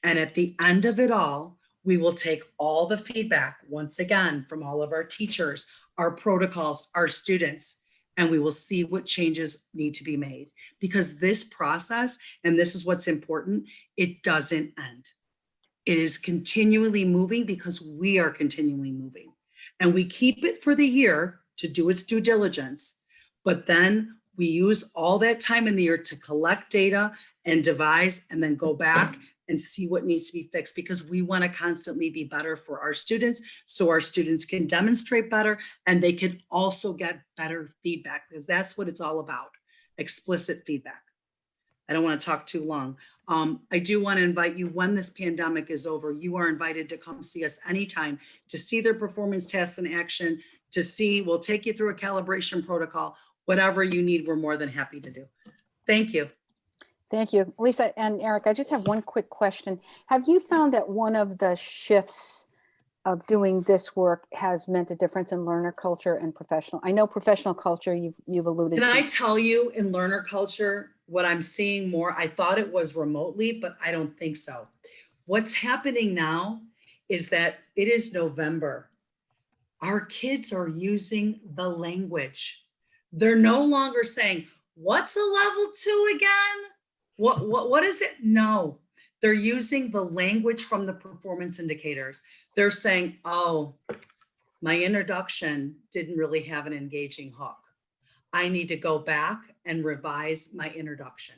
And at the end of it all, we will take all the feedback once again from all of our teachers, our protocols, our students, and we will see what changes need to be made. Because this process, and this is what's important, it doesn't end. It is continually moving because we are continually moving. And we keep it for the year to do its due diligence, but then we use all that time in the year to collect data and devise and then go back and see what needs to be fixed, because we want to constantly be better for our students, so our students can demonstrate better and they can also get better feedback, because that's what it's all about, explicit feedback. I don't want to talk too long. I do want to invite you, when this pandemic is over, you are invited to come see us anytime to see their performance tests in action, to see, we'll take you through a calibration protocol, whatever you need, we're more than happy to do. Thank you. Thank you. Lisa and Eric, I just have one quick question. Have you found that one of the shifts of doing this work has meant a difference in learner culture and professional? I know professional culture you've alluded Can to. I tell you, in learner culture, what I'm seeing more, I thought it was remotely, but I don't think so. What's happening now is that it is November. Our kids are using the language. They're no longer saying, what's a level 2 again? What is it? No, they're using the language from the performance indicators. They're saying, oh, my introduction didn't really have an engaging hook. I need to go back and revise my introduction.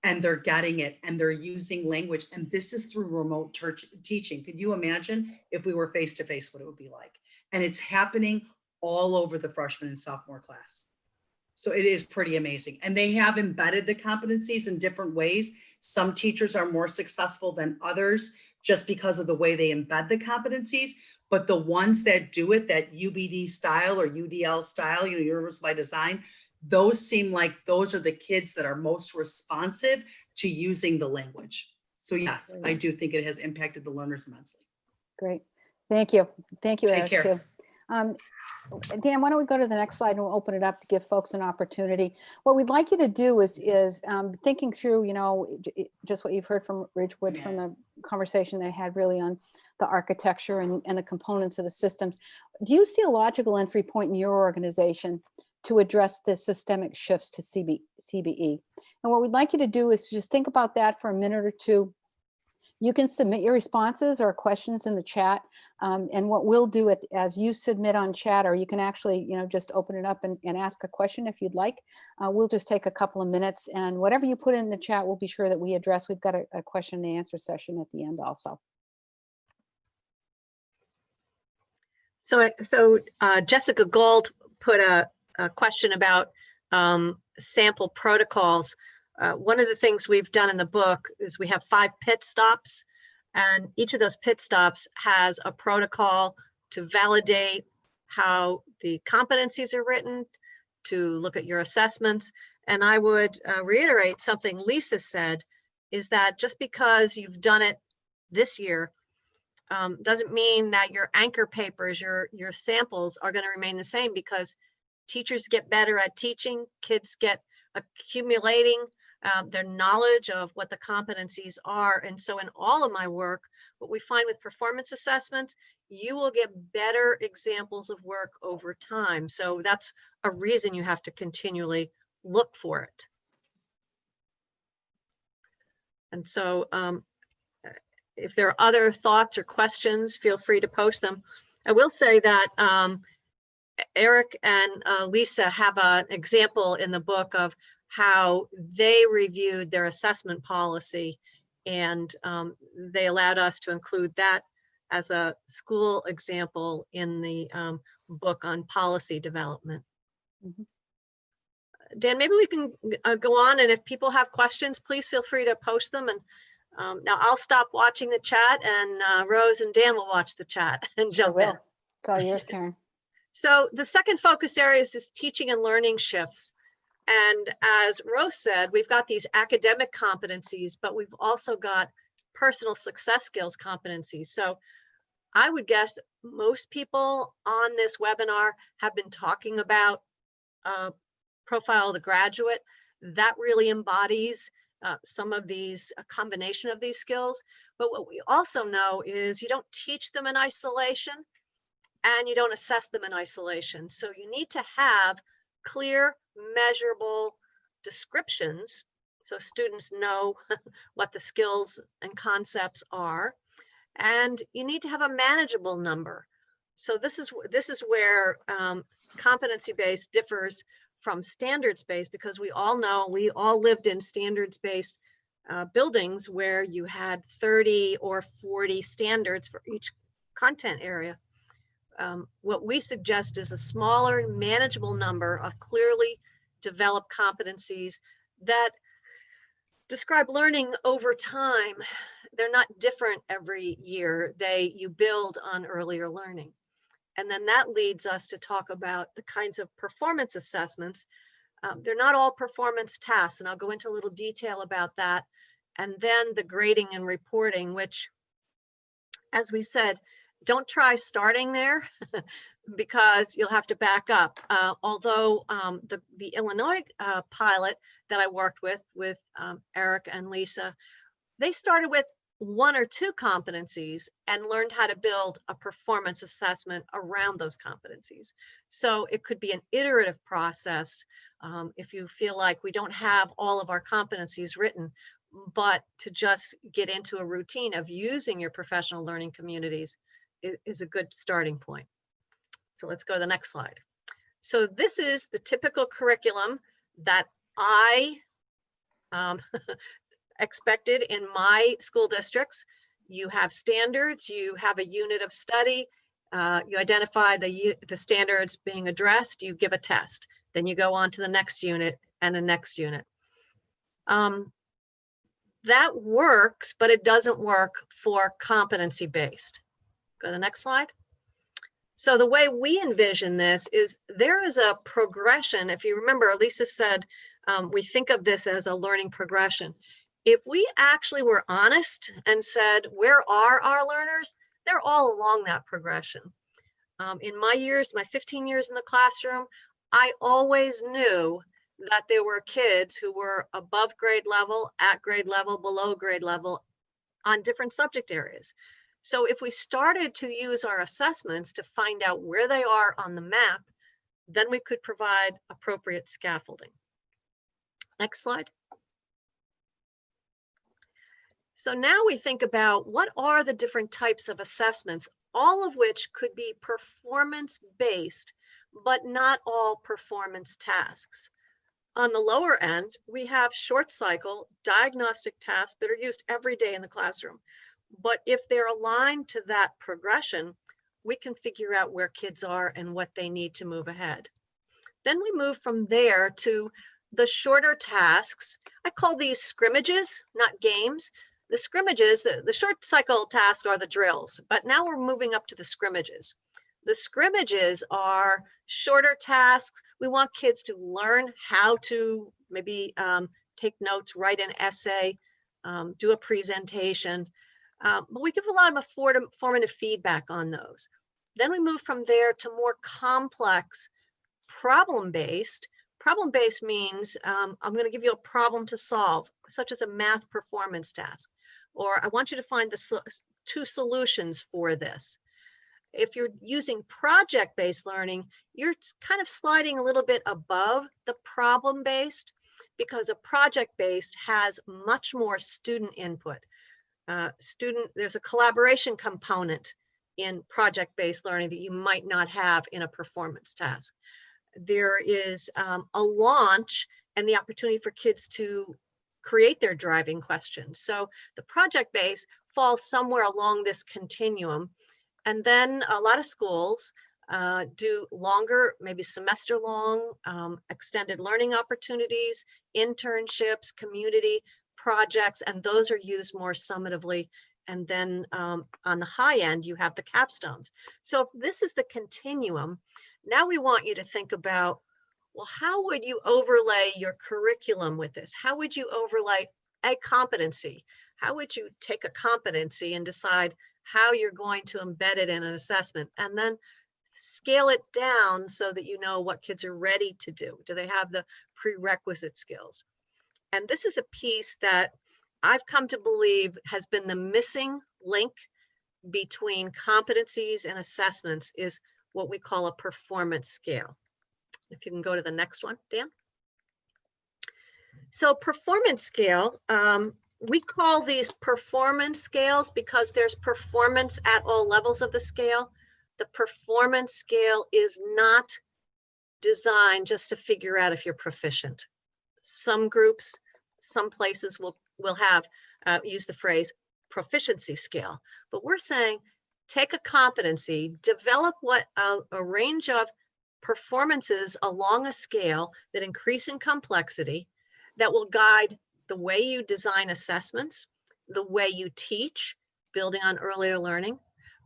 And they're getting it, and they're using language. And this is through remote teaching. Could you imagine if we were face-to-face, what it would be like? And it's happening all over the freshman and sophomore class. So it is pretty amazing. And they have embedded the competencies in different ways. Some teachers are more successful than others just because of the way they embed the competencies. But the ones that do it, that UBD style or UDL style, Universal by Design, those seem like those are the kids that are most responsive to using the language. So yes, I do think it has impacted the learners immensely. Great. Thank you. Thank you, Take Eric, care. too. Dan, why don't we go to the next slide and we'll open it up to give folks an opportunity. What we'd like you to do is thinking through, just what you've heard from Ridgewood from the conversation they had really on the architecture and the components of the systems. Do you see a logical entry point in your organization to address the systemic shifts to CBE? And what we'd like you to do is just think about that for a minute or two. You can submit your responses or questions in the chat. And what we'll do as you submit on chat, or you can actually, just open it up and ask a question if you'd like. We'll just take a couple of minutes, and whatever you put in the chat, we'll be sure that we address. We've got a question and answer session at the end also. So Jessica Gold put a question about sample protocols. One of the things we've done in the book is we have 5 pit stops, and each of those pit stops has a protocol to validate how the competencies are written, to look at your assessments. And I would reiterate something Lisa said, is that just because you've done it this year doesn't mean that your anchor papers, your samples are going to remain the same, because teachers get better at teaching, kids get accumulating their knowledge of what the competencies are. And so in all of my work, what we find with performance assessments, you will get better examples of work over time. So that's a reason you have to continually look for it. And so if there are other thoughts or questions, feel free to post them. I will say that Eric and Lisa have an example in the book of how they reviewed their assessment policy, and they allowed us to include that as a school example in the book on policy development. Mm-hmm. Dan, maybe we can go on, and if people have questions, please feel free to post them. And now I'll stop watching the chat, and Rose and Dan will watch the chat and jump in. It's all yours, Karen. So the second focus area is this teaching and learning shifts. And as Rose said, we've got these academic competencies, but we've also got personal success skills competencies. So I would guess most people on this webinar have been talking about Profile of the Graduate. That really embodies some of these, a combination of these skills. But what we also know is you don't teach them in isolation, and you don't assess them in isolation. So you need to have clear, measurable descriptions so students know what the skills and concepts are. And you need to have a manageable number. So this is where competency-based differs from standards-based, because we all know, we all lived in standards-based buildings where you had 30 or 40 standards for each content area. What we suggest is a smaller, manageable number of clearly developed competencies that describe learning over time. They're not different every year. You build on earlier learning. And then that leads us to talk about the kinds of performance assessments. They're not all performance tasks, and I'll go into a little detail about that. And then the grading and reporting, which, as we said, don't try starting there because you'll have to back up. Although the Illinois pilot that I worked with Eric and Lisa, they started with 1 or 2 competencies and learned how to build a performance assessment around those competencies. So it could be an iterative process if you feel like we don't have all of our competencies written, but to just get into a routine of using your professional learning communities is a good starting point. So let's go to the next slide. So this is the typical curriculum that I expected in my school districts. You have standards, you have a unit of study, you identify the standards being addressed, you give a test, then you go on to the next unit and the next unit. That works, but it doesn't work for competency-based. Go to the next slide. So the way we envision this is there is a progression. If you remember, Lisa said, we think of this as a learning progression. If we actually were honest and said, where are our learners? They're all along that progression. In my 15 years in the classroom, I always knew that there were kids who were above grade level, at grade level, below grade level on different subject areas. So if we started to use our assessments to find out where they are on the map, then we could provide appropriate scaffolding. Next slide. So now we think about what are the different types of assessments, all of which could be performance-based, but not all performance tasks. On the lower end, we have short cycle diagnostic tasks that are used every day in the classroom. But if they're aligned to that progression, we can figure out where kids are and what they need to move ahead. Then we move from there to the shorter tasks. I call these scrimmages, not games. The scrimmages, the short cycle tasks are the drills, but now we're moving up to the scrimmages. The scrimmages are shorter tasks. We want kids to learn how to maybe take notes, write an essay, do a presentation. But we give a lot of formative feedback on those. Then we move from there to more complex problem-based. Problem-based means I'm going to give you a problem to solve, such as a math performance task, or I want you to find the 2 solutions for this. If you're using project-based learning, you're kind of sliding a little bit above the problem-based, because a project-based has much more student input. There's a collaboration component in project-based learning that you might not have in a performance task. There is a launch and the opportunity for kids to create their driving questions. So the project-based falls somewhere along this continuum. And then a lot of schools do longer, maybe semester-long, extended learning opportunities, internships, community projects, and those are used more summatively. And then on the high end, you have the capstones. So if this is the continuum, now we want you to think about, well, how would you overlay your curriculum with this? How would you overlay a competency? How would you take a competency and decide how you're going to embed it in an assessment, and then scale it down so that you know what kids are ready to do? Do they have the prerequisite skills? And this is a piece that I've come to believe has been the missing link between competencies and assessments, is what we call a performance scale. If you can go to the next one, Dan. So performance scale, we call these performance scales because there's performance at all levels of the scale. The performance scale is not designed just to figure out if you're proficient. Some groups, some places will have, use the phrase proficiency scale, but we're saying take a competency, develop what a range of performances along a scale that increase in complexity that will guide the way you design assessments, the way you teach, building on earlier learning.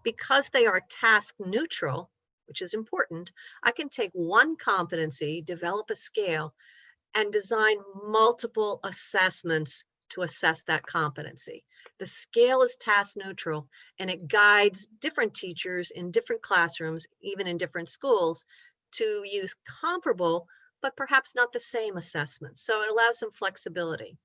Because they are task neutral, which is important, I can take one competency, develop a scale, and design multiple assessments to assess that competency. The scale is task neutral, and it guides different teachers in different classrooms, even in different schools, to use comparable, but perhaps not the same assessments. So it allows some flexibility.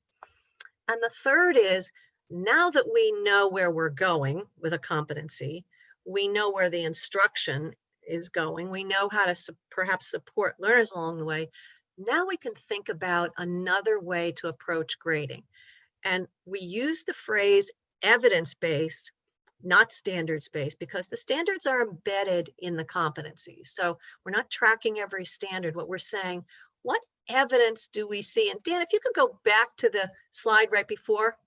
And the third is, now that we know where we're going with a competency, we know where the instruction is going, we know how to perhaps support learners along the way, now we can think about another way to approach grading. And we use the phrase evidence-based, not standards-based, because the standards are embedded in the competencies. So we're not tracking every standard. What we're saying, what evidence do we see? And Dan, if you could go back to the slide right before.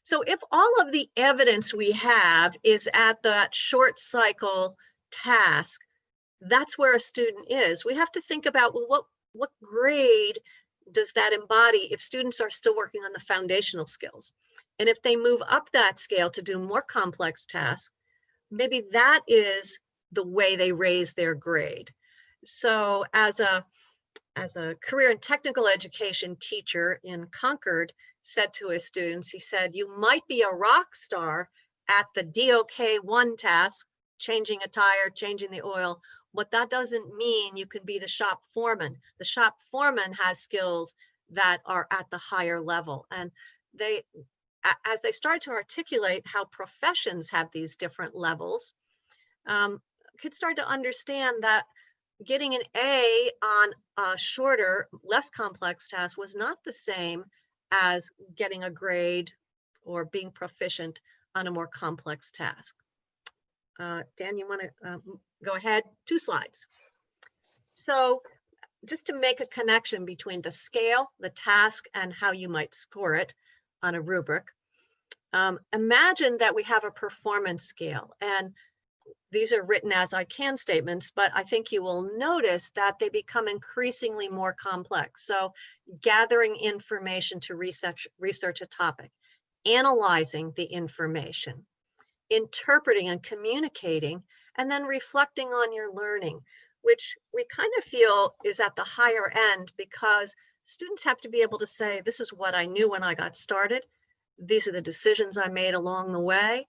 So if all of the evidence we have is at that short cycle task, that's where a student is. We have to think about, well, what grade does that embody if students are still working on the foundational skills? And if they move up that scale to do more complex tasks, maybe that is the way they raise their grade. So as a career and technical education teacher in Concord said to his students, he said, you might be a rock star at the DOK 1 task, changing a tire, changing the oil, but that doesn't mean you can be the shop foreman. The shop foreman has skills that are at the higher level. And they, as they start to articulate how professions have these different levels, kids start to understand that getting an A on a shorter, less complex task was not the same as getting a grade or being proficient on a more complex task. Dan, you want to go ahead? 2 slides. So just to make a connection between the scale, the task, and how you might score it on a rubric, imagine that we have a performance scale, and these are written as I can statements, but I think you will notice that they become increasingly more complex. So gathering information to research a topic, analyzing the information, interpreting and communicating, and then reflecting on your learning, which we kind of feel is at the higher end because students have to be able to say, this is what I knew when I got started. These are the decisions I made along the way.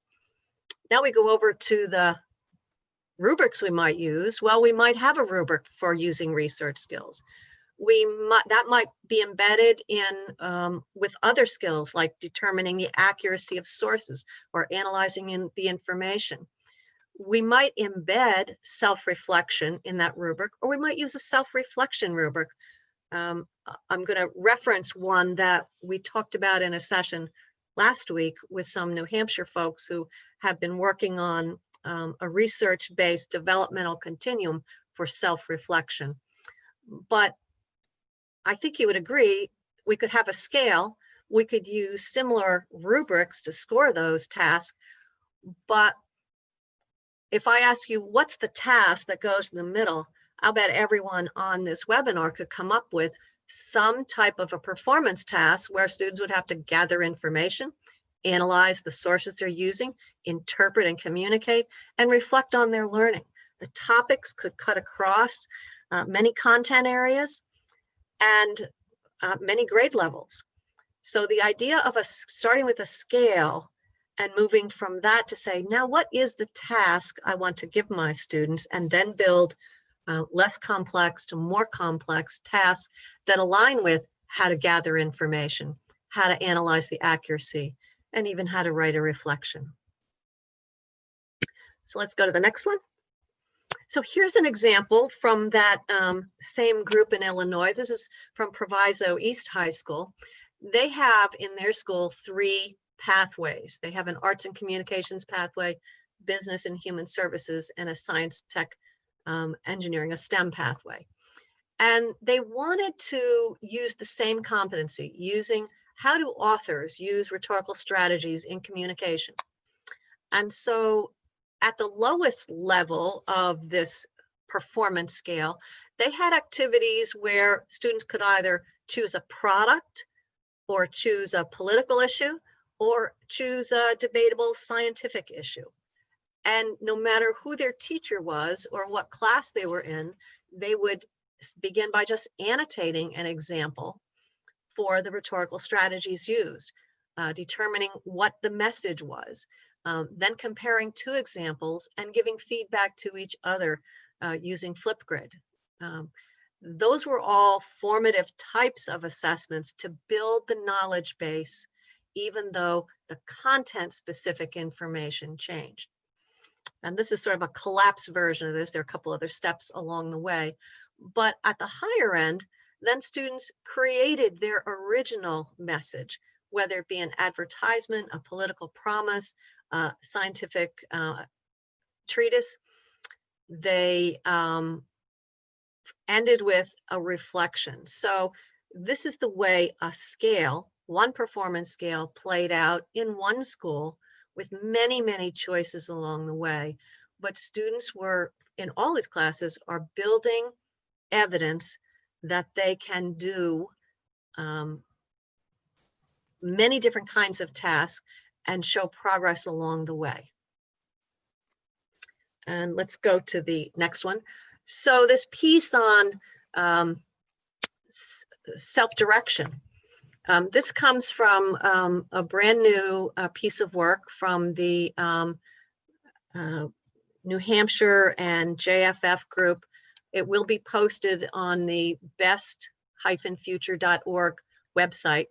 Now we go over to the rubrics we might use. Well, we might have a rubric for using research skills. That might be embedded in with other skills like determining the accuracy of sources or analyzing the information. We might embed self-reflection in that rubric, or we might use a self-reflection rubric. I'm going to reference one that we talked about in a session last week with some New Hampshire folks who have been working on a research-based developmental continuum for self-reflection. But I think you would agree, we could have a scale, we could use similar rubrics to score those tasks, but if I ask you, what's the task that goes in the middle, I'll bet everyone on this webinar could come up with some type of a performance task where students would have to gather information, analyze the sources they're using, interpret and communicate, and reflect on their learning. The topics could cut across many content areas and many grade levels. So the idea of starting with a scale and moving from that to say, now what is the task I want to give my students, and then build less complex to more complex tasks that align with how to gather information, how to analyze the accuracy, and even how to write a reflection. So let's go to the next one. So here's an example from that same group in Illinois. This is from Proviso East High School. They have in their school 3 pathways. They have an arts and communications pathway, business and human services, and a science, tech, engineering, a STEM pathway. And they wanted to use the same competency, using how do authors use rhetorical strategies in communication. And so at the lowest level of this performance scale, they had activities where students could either choose a product or choose a political issue or choose a debatable scientific issue. And no matter who their teacher was or what class they were in, they would begin by just annotating an example for the rhetorical strategies used, determining what the message was, then comparing 2 examples and giving feedback to each other using Flipgrid. Those were all formative types of assessments to build the knowledge base, even though the content-specific information changed. And this is sort of a collapsed version of this. There are a couple other steps along the way. But at the higher end, then students created their original message, whether it be an advertisement, a political promise, a scientific treatise. They ended with a reflection. So this is the way a scale, one performance scale, played out in one school with many, many choices along the way. But students were, in all these classes, are building evidence that they can do many different kinds of tasks and show progress along the way. And let's go to the next one. So this piece on self-direction. This comes from a brand new piece of work from the New Hampshire and JFF group. It will be posted on the best-future.org website.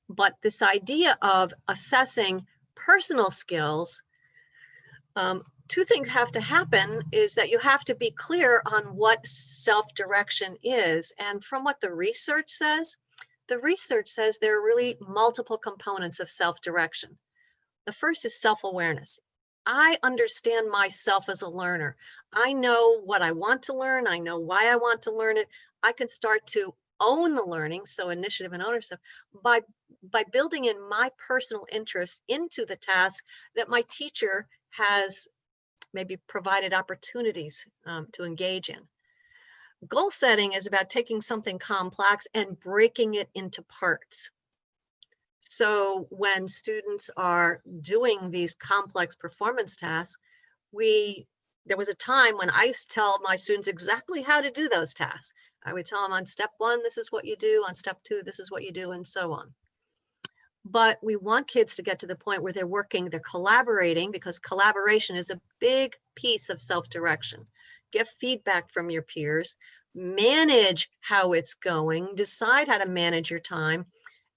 But this idea of assessing personal skills, 2 things have to happen is that you have to be clear on what self-direction is. And from what the research says there are really multiple components of self-direction. The first is self-awareness. I understand myself as a learner. I know what I want to learn. I know why I want to learn it. I can start to own the learning, so initiative and ownership, by building in my personal interest into the task that my teacher has maybe provided opportunities to engage in. Goal setting is about taking something complex and breaking it into parts. So when students are doing these complex performance tasks, there was a time when I used to tell my students exactly how to do those tasks. I would tell them on step 1, this is what you do. On step 2, this is what you do, and so on. But we want kids to get to the point where they're collaborating, because collaboration is a big piece of self-direction. Get feedback from your peers, manage how it's going, decide how to manage your time,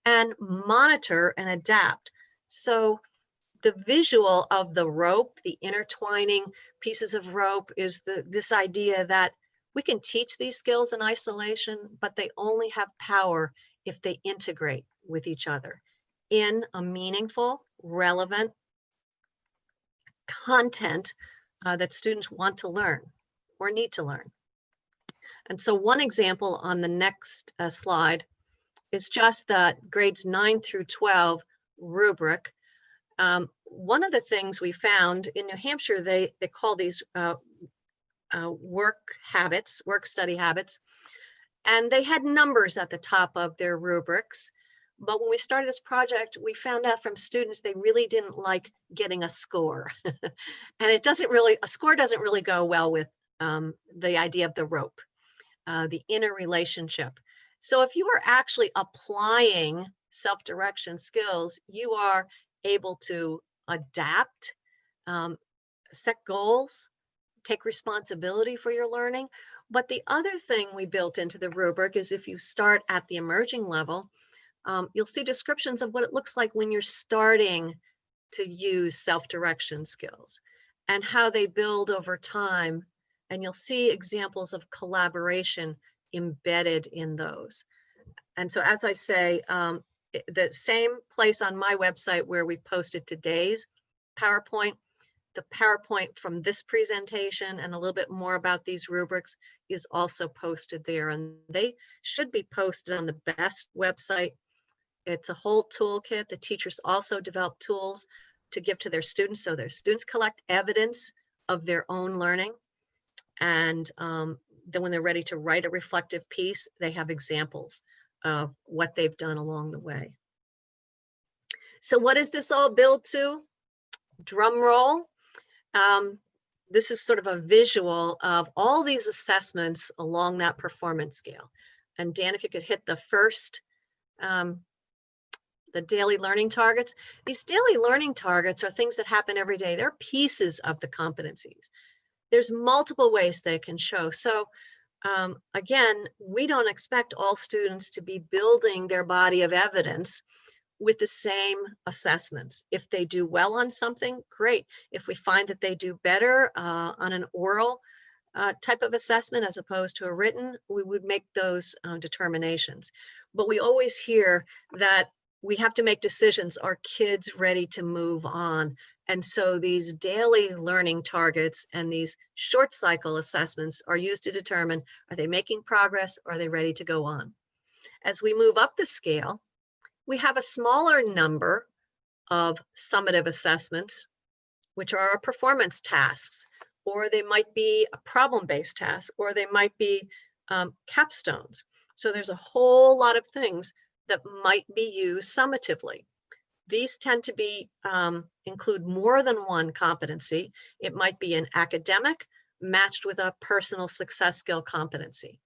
and monitor and adapt. So the visual of the rope, the intertwining pieces of rope, is this idea that we can teach these skills in isolation, but they only have power if they integrate with each other in a meaningful, relevant content that students want to learn or need to learn. And so one example on the next slide is just the grades 9 through 12 rubric. One of the things we found in New Hampshire, they call these work study habits, and they had numbers at the top of their rubrics. But when we started this project, we found out from students they really didn't like getting a score. And a score doesn't really go well with the idea of the rope, the inner relationship. So if you are actually applying self-direction skills, you are able to adapt, set goals, take responsibility for your learning. But the other thing we built into the rubric is if you start at the emerging level, you'll see descriptions of what it looks like when you're starting to use self-direction skills and how they build over time And you'll see examples of collaboration embedded in those. And so, as I say, the same place on my website where we posted today's PowerPoint, the PowerPoint from this presentation and a little bit more about these rubrics is also posted there, and they should be posted on the BEST website. It's a whole toolkit. The teachers also develop tools to give to their students, so their students collect evidence of their own learning, and then when they're ready to write a reflective piece, they have examples of what they've done along the way. So what does this all build to? Drum roll. This is sort of a visual of all these assessments along that performance scale. And Dan, if you could hit the first, the daily learning targets. These daily learning targets are things that happen every day. They're pieces of the competencies. There's multiple ways they can show. So again, we don't expect all students to be building their body of evidence with the same assessments. If they do well on something, great. If we find that they do better on an oral type of assessment as opposed to a written, we would make those determinations. But we always hear that we have to make decisions. Are kids ready to move on? And so these daily learning targets and these short cycle assessments are used to determine, are they making progress? Or are they ready to go on? As we move up the scale, we have a smaller number of summative assessments, which are performance tasks, or they might be a problem-based task, or they might be capstones. So there's a whole lot of things that might be used summatively. These tend to be include more than one competency. It might be an academic matched with a personal success skill competency.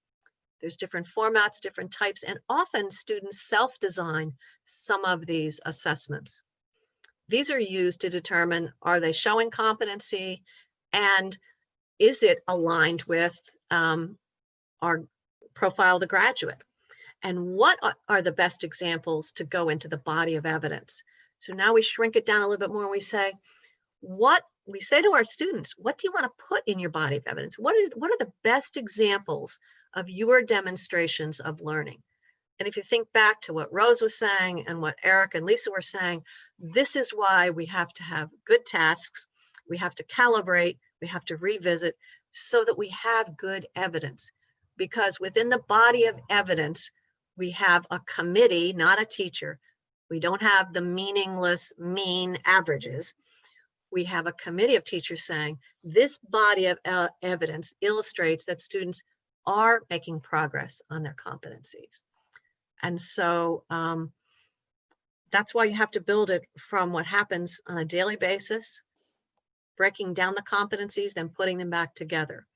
There's different formats, different types, and often students self-design some of these assessments. These are used to determine, are they showing competency, and is it aligned with our profile of the graduate? And what are the best examples to go into the body of evidence? So now we shrink it down a little bit more and we say, what we say to our students, what do you want to put in your body of evidence? What are the best examples of your demonstrations of learning? And if you think back to what Rose was saying and what Eric and Lisa were saying, this is why we have to have good tasks. We have to calibrate, we have to revisit so that we have good evidence. Because within the body of evidence, we have a committee, not a teacher. We don't have the meaningless mean averages. We have a committee of teachers saying, this body of evidence illustrates that students are making progress on their competencies. And so that's why you have to build it from what happens on a daily basis, breaking down the competencies, then putting them back together.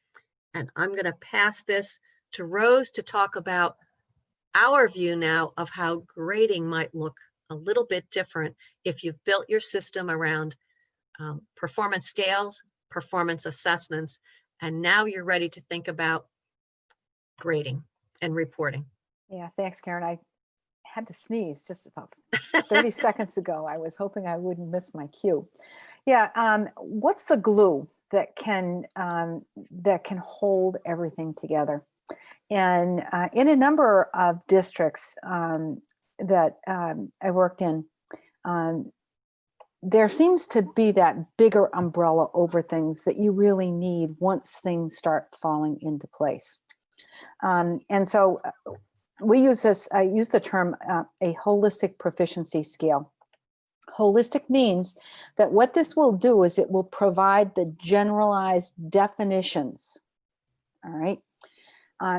And I'm going to pass this to Rose to talk about our view now of how grading might look a little bit different if you've built your system around performance scales, performance assessments, and now you're ready to think about grading and reporting. Yeah, thanks, Karen. I had to sneeze just about 30 seconds ago. I was hoping I wouldn't miss my cue. Yeah, what's the glue that can hold everything together? And in a number of districts that I worked in, there seems to be that bigger umbrella over things that you really need once things start falling into place. And so we use this, I use the term a holistic proficiency scale. Holistic means that what this will do is it will provide the generalized definitions, all right?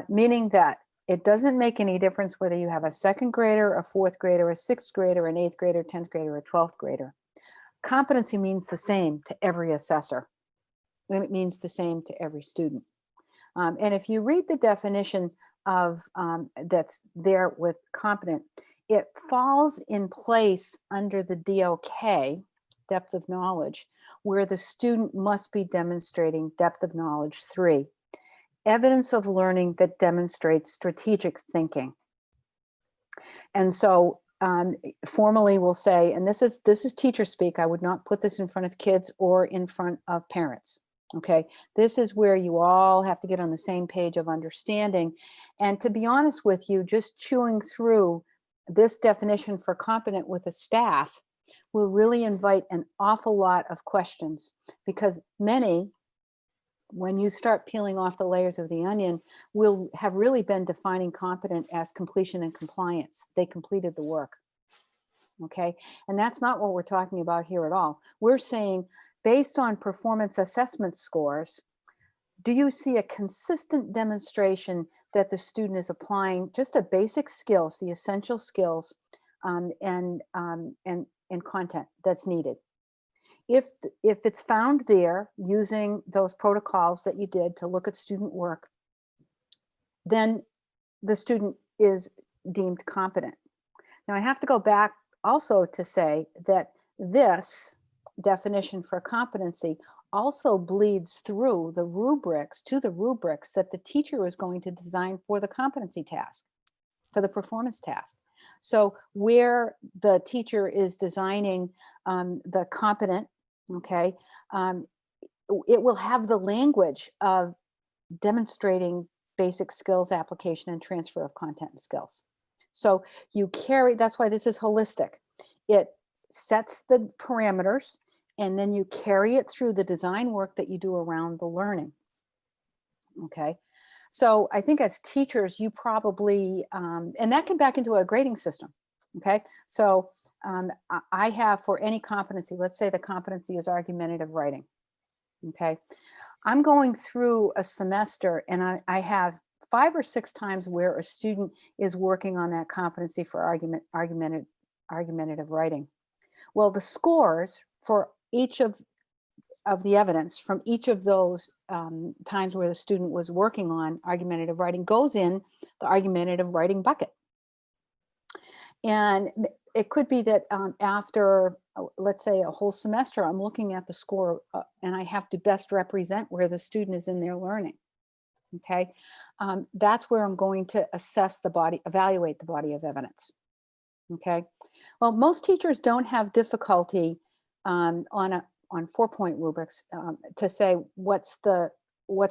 Meaning that it doesn't make any difference whether you have a second grader, a fourth grader, a sixth grader, an eighth grader, 10th grader, a 12th grader. Competency means the same to every assessor, and it means the same to every student. And if you read the definition of that's there with competent, it falls in place under the DOK, depth of knowledge, where the student must be demonstrating depth of knowledge 3. Evidence of learning that demonstrates strategic thinking. And so formally we'll say, and this is teacher speak, I would not put this in front of kids or in front of parents. Okay, this is where you all have to get on the same page of understanding. And to be honest with you, just chewing through this definition for competent with a staff will really invite an awful lot of questions, because many, when you start peeling off the layers of the onion, will have really been defining competent as completion and compliance. They completed the work. Okay, and that's not what we're talking about here at all. We're saying, based on performance assessment scores, do you see a consistent demonstration that the student is applying just the basic skills, the essential skills, and content that's needed? If it's found there using those protocols that you did to look at student work, then the student is deemed competent. Now, I have to go back also to say that this definition for competency also bleeds through the rubrics that the teacher is going to design for the competency task, for the performance task. So where the teacher is designing the competent, okay, it will have the language of demonstrating basic skills application and transfer of content and skills. So you carry, that's why this is holistic. It sets the parameters, and then you carry it through the design work that you do around the learning. Okay. So I think as teachers, you probably, and that can back into a grading system. Okay. So I have, for any competency, let's say the competency is argumentative writing. Okay. I'm going through a semester, and I have 5 or 6 times where a student is working on that competency for argumentative writing. Well, the scores for each of the evidence from each of those times where the student was working on argumentative writing goes in the argumentative writing bucket. And it could be that after, let's say, a whole semester, I'm looking at the score and I have to best represent where the student is in their learning. Okay, that's where I'm going to evaluate the body of evidence. Okay, well, most teachers don't have difficulty on 4-point rubrics to say what's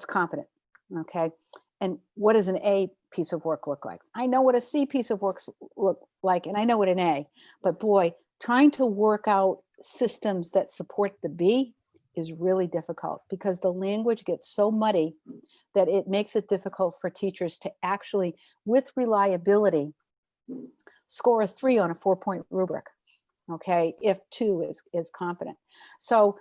competent. Okay, and what does an A piece of work look like? I know what a C piece of work look like, and I know what an A, but boy, trying to work out systems that support the B is really difficult, because the language gets so muddy that it makes it difficult for teachers to actually, with reliability, score a 3 on a 4-point rubric. Okay, if 2 is competent. So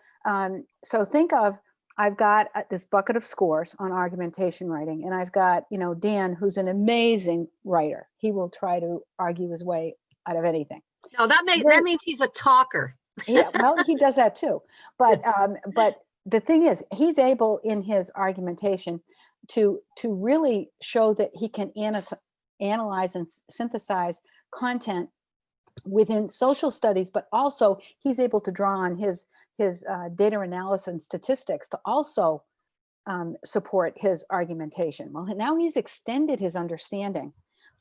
so think of, I've got this bucket of scores on argumentation writing, and I've got, Dan, who's an amazing writer. He will try to argue his way out of anything. No, that means he's a talker. Yeah, well, he does that too. But the thing is, he's able in his argumentation to really show that he can analyze and synthesize content within social studies, but also he's able to draw on his data analysis and statistics to also support his argumentation. Well, now he's extended his understanding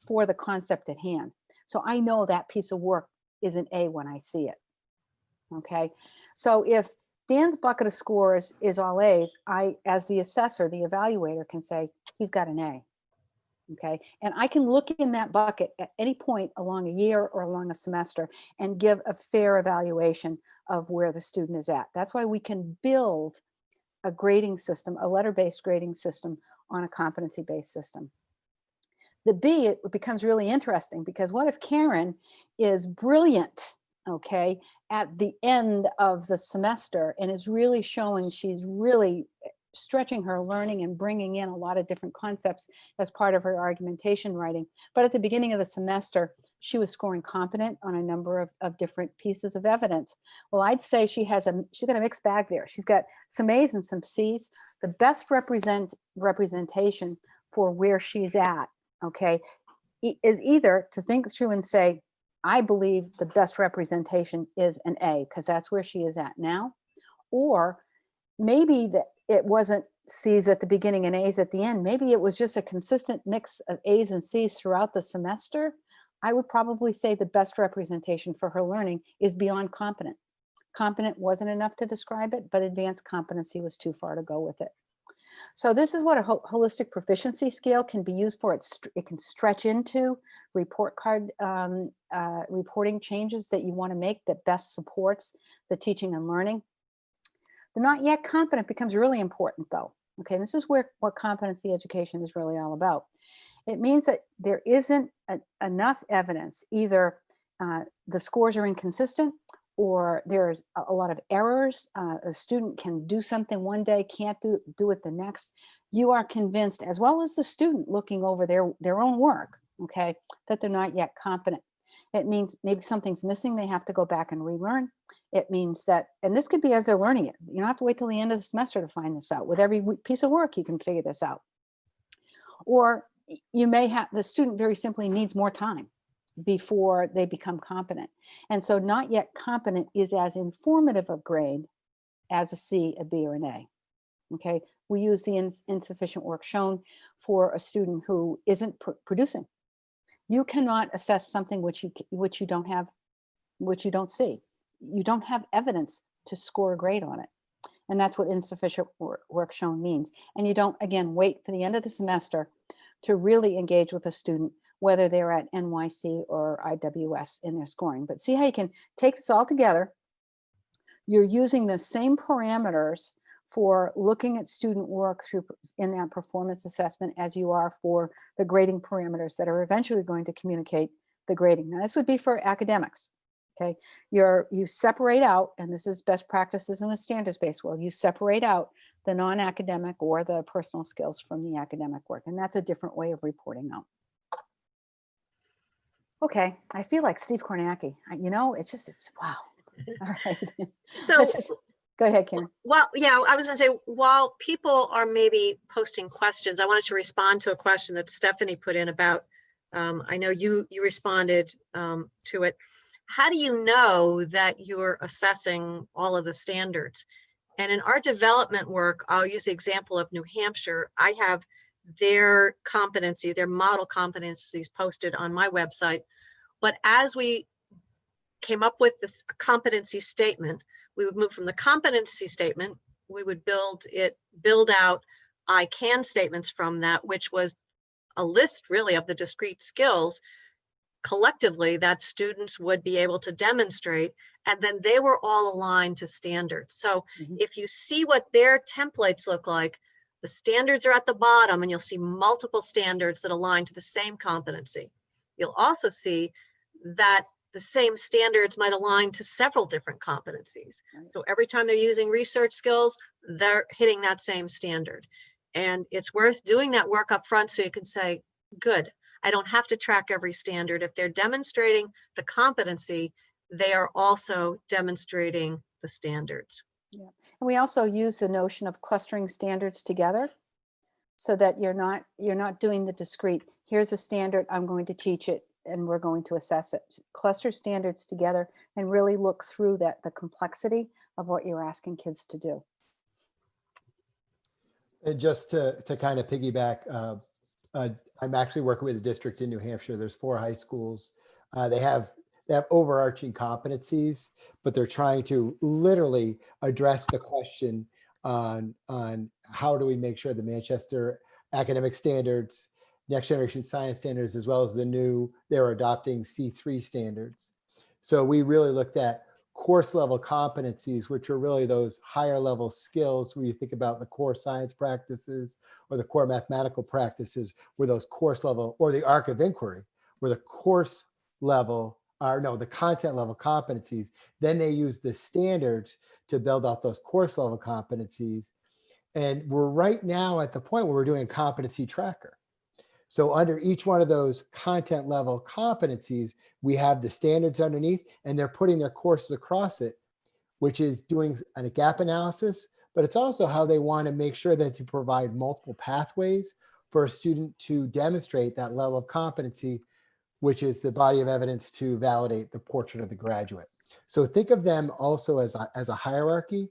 for the concept at hand. So I know that piece of work is an A when I see it. Okay, so if Dan's bucket of scores is all A's, I, as the assessor, the evaluator, can say he's got an A. Okay, and I can look in that bucket at any point along a year or along a semester and give a fair evaluation of where the student is at. That's why we can build a grading system, a letter-based grading system, on a competency-based system. The B, it becomes really interesting, because what if Karen is brilliant, okay, at the end of the semester, and is really showing she's really stretching her learning and bringing in a lot of different concepts as part of her argumentation writing. But at the beginning of the semester, she was scoring competent on a number of different pieces of evidence. Well, I'd say she's got a mixed bag there. She's got some A's and some C's. The best representation for where she's at, okay, is either to think through and say, I believe the best representation is an A, because that's where she is at now. Or maybe that it wasn't C's at the beginning and A's at the end. Maybe it was just a consistent mix of A's and C's throughout the semester. I would probably say the best representation for her learning is beyond competent. Competent wasn't enough to describe it, but advanced competency was too far to go with it. So this is what a holistic proficiency scale can be used for. It can stretch into report card reporting changes that you want to make that best supports the teaching and learning. The not yet competent becomes really important though. Okay, and this is what competency education is really all about. It means that there isn't enough evidence, either the scores are inconsistent or there's a lot of errors. A student can do something one day, can't do it the next. You are convinced, as well as the student looking over their own work, okay, that they're not yet competent. It means maybe something's missing, they have to go back and relearn. It means that, and this could be as they're learning it. You don't have to wait till the end of the semester to find this out. With every piece of work, you can figure this out. Or you may have, the student very simply needs more time before they become competent. And so not yet competent is as informative a grade as a C, a B, or an A. Okay, we use the insufficient work shown for a student who isn't producing. You cannot assess something which you don't have, which you don't see. You don't have evidence to score a grade on it. And that's what insufficient work shown means. And you don't, again, wait for the end of the semester to really engage with a student, whether they're at NYC or IWS in their scoring. But see how you can take this all together. You're using the same parameters for looking at student work through in that performance assessment as you are for the grading parameters that are eventually going to communicate the grading. Now, this would be for academics. Okay, you separate out, and this is best practices in the standards-based world, you separate out the non-academic or the personal skills from the academic work. And that's a different way of reporting out. Okay, I feel like Steve Kornacki. You know, it's wow. All right. So go ahead, Karen. Well, yeah, I was going to say, while people are maybe posting questions, I wanted to respond to a question that Stephanie put in about, I know you responded to it. How do you know that you're assessing all of the standards? And in our development work, I'll use the example of New Hampshire. I have their competency, their model competencies posted on my website. But as we came up with this competency statement, we would move from the competency statement, we would build out I can statements from that, which was a list really of the discrete skills collectively that students would be able to demonstrate, and then they were all aligned to standards. So if you see what their templates look like, the standards are at the bottom and you'll see multiple standards that align to the same competency. You'll also see that the same standards might align to several different competencies. So every time they're using research skills, they're hitting that same standard. And it's worth doing that work up front so you can say, good, I don't have to track every standard. If they're demonstrating the competency, they are also demonstrating the standards. Yeah. And we also use the notion of clustering standards together so that you're not doing the discrete, here's a standard, I'm going to teach it, and we're going to assess it. Cluster standards together and really look through the complexity of what you're asking kids to do. And just to kind of piggyback, I'm actually working with a district in New Hampshire. There's 4 high schools. They have overarching competencies, but they're trying to literally address the question on how do we make sure the Manchester academic standards, next generation science standards, as well as they're adopting C3 standards. So we really looked at course level competencies, which are really those higher level skills where you think about the core science practices or the core mathematical practices, where those course level, or the arc of inquiry, where the course level, the content level competencies, then they use the standards to build out those course level competencies. And we're right now at the point where we're doing a competency tracker. So under each one of those content level competencies, we have the standards underneath, and they're putting their courses across it, which is doing a gap analysis, but it's also how they want to make sure that you provide multiple pathways for a student to demonstrate that level of competency, which is the body of evidence to validate the portrait of the graduate. So think of them also as a hierarchy,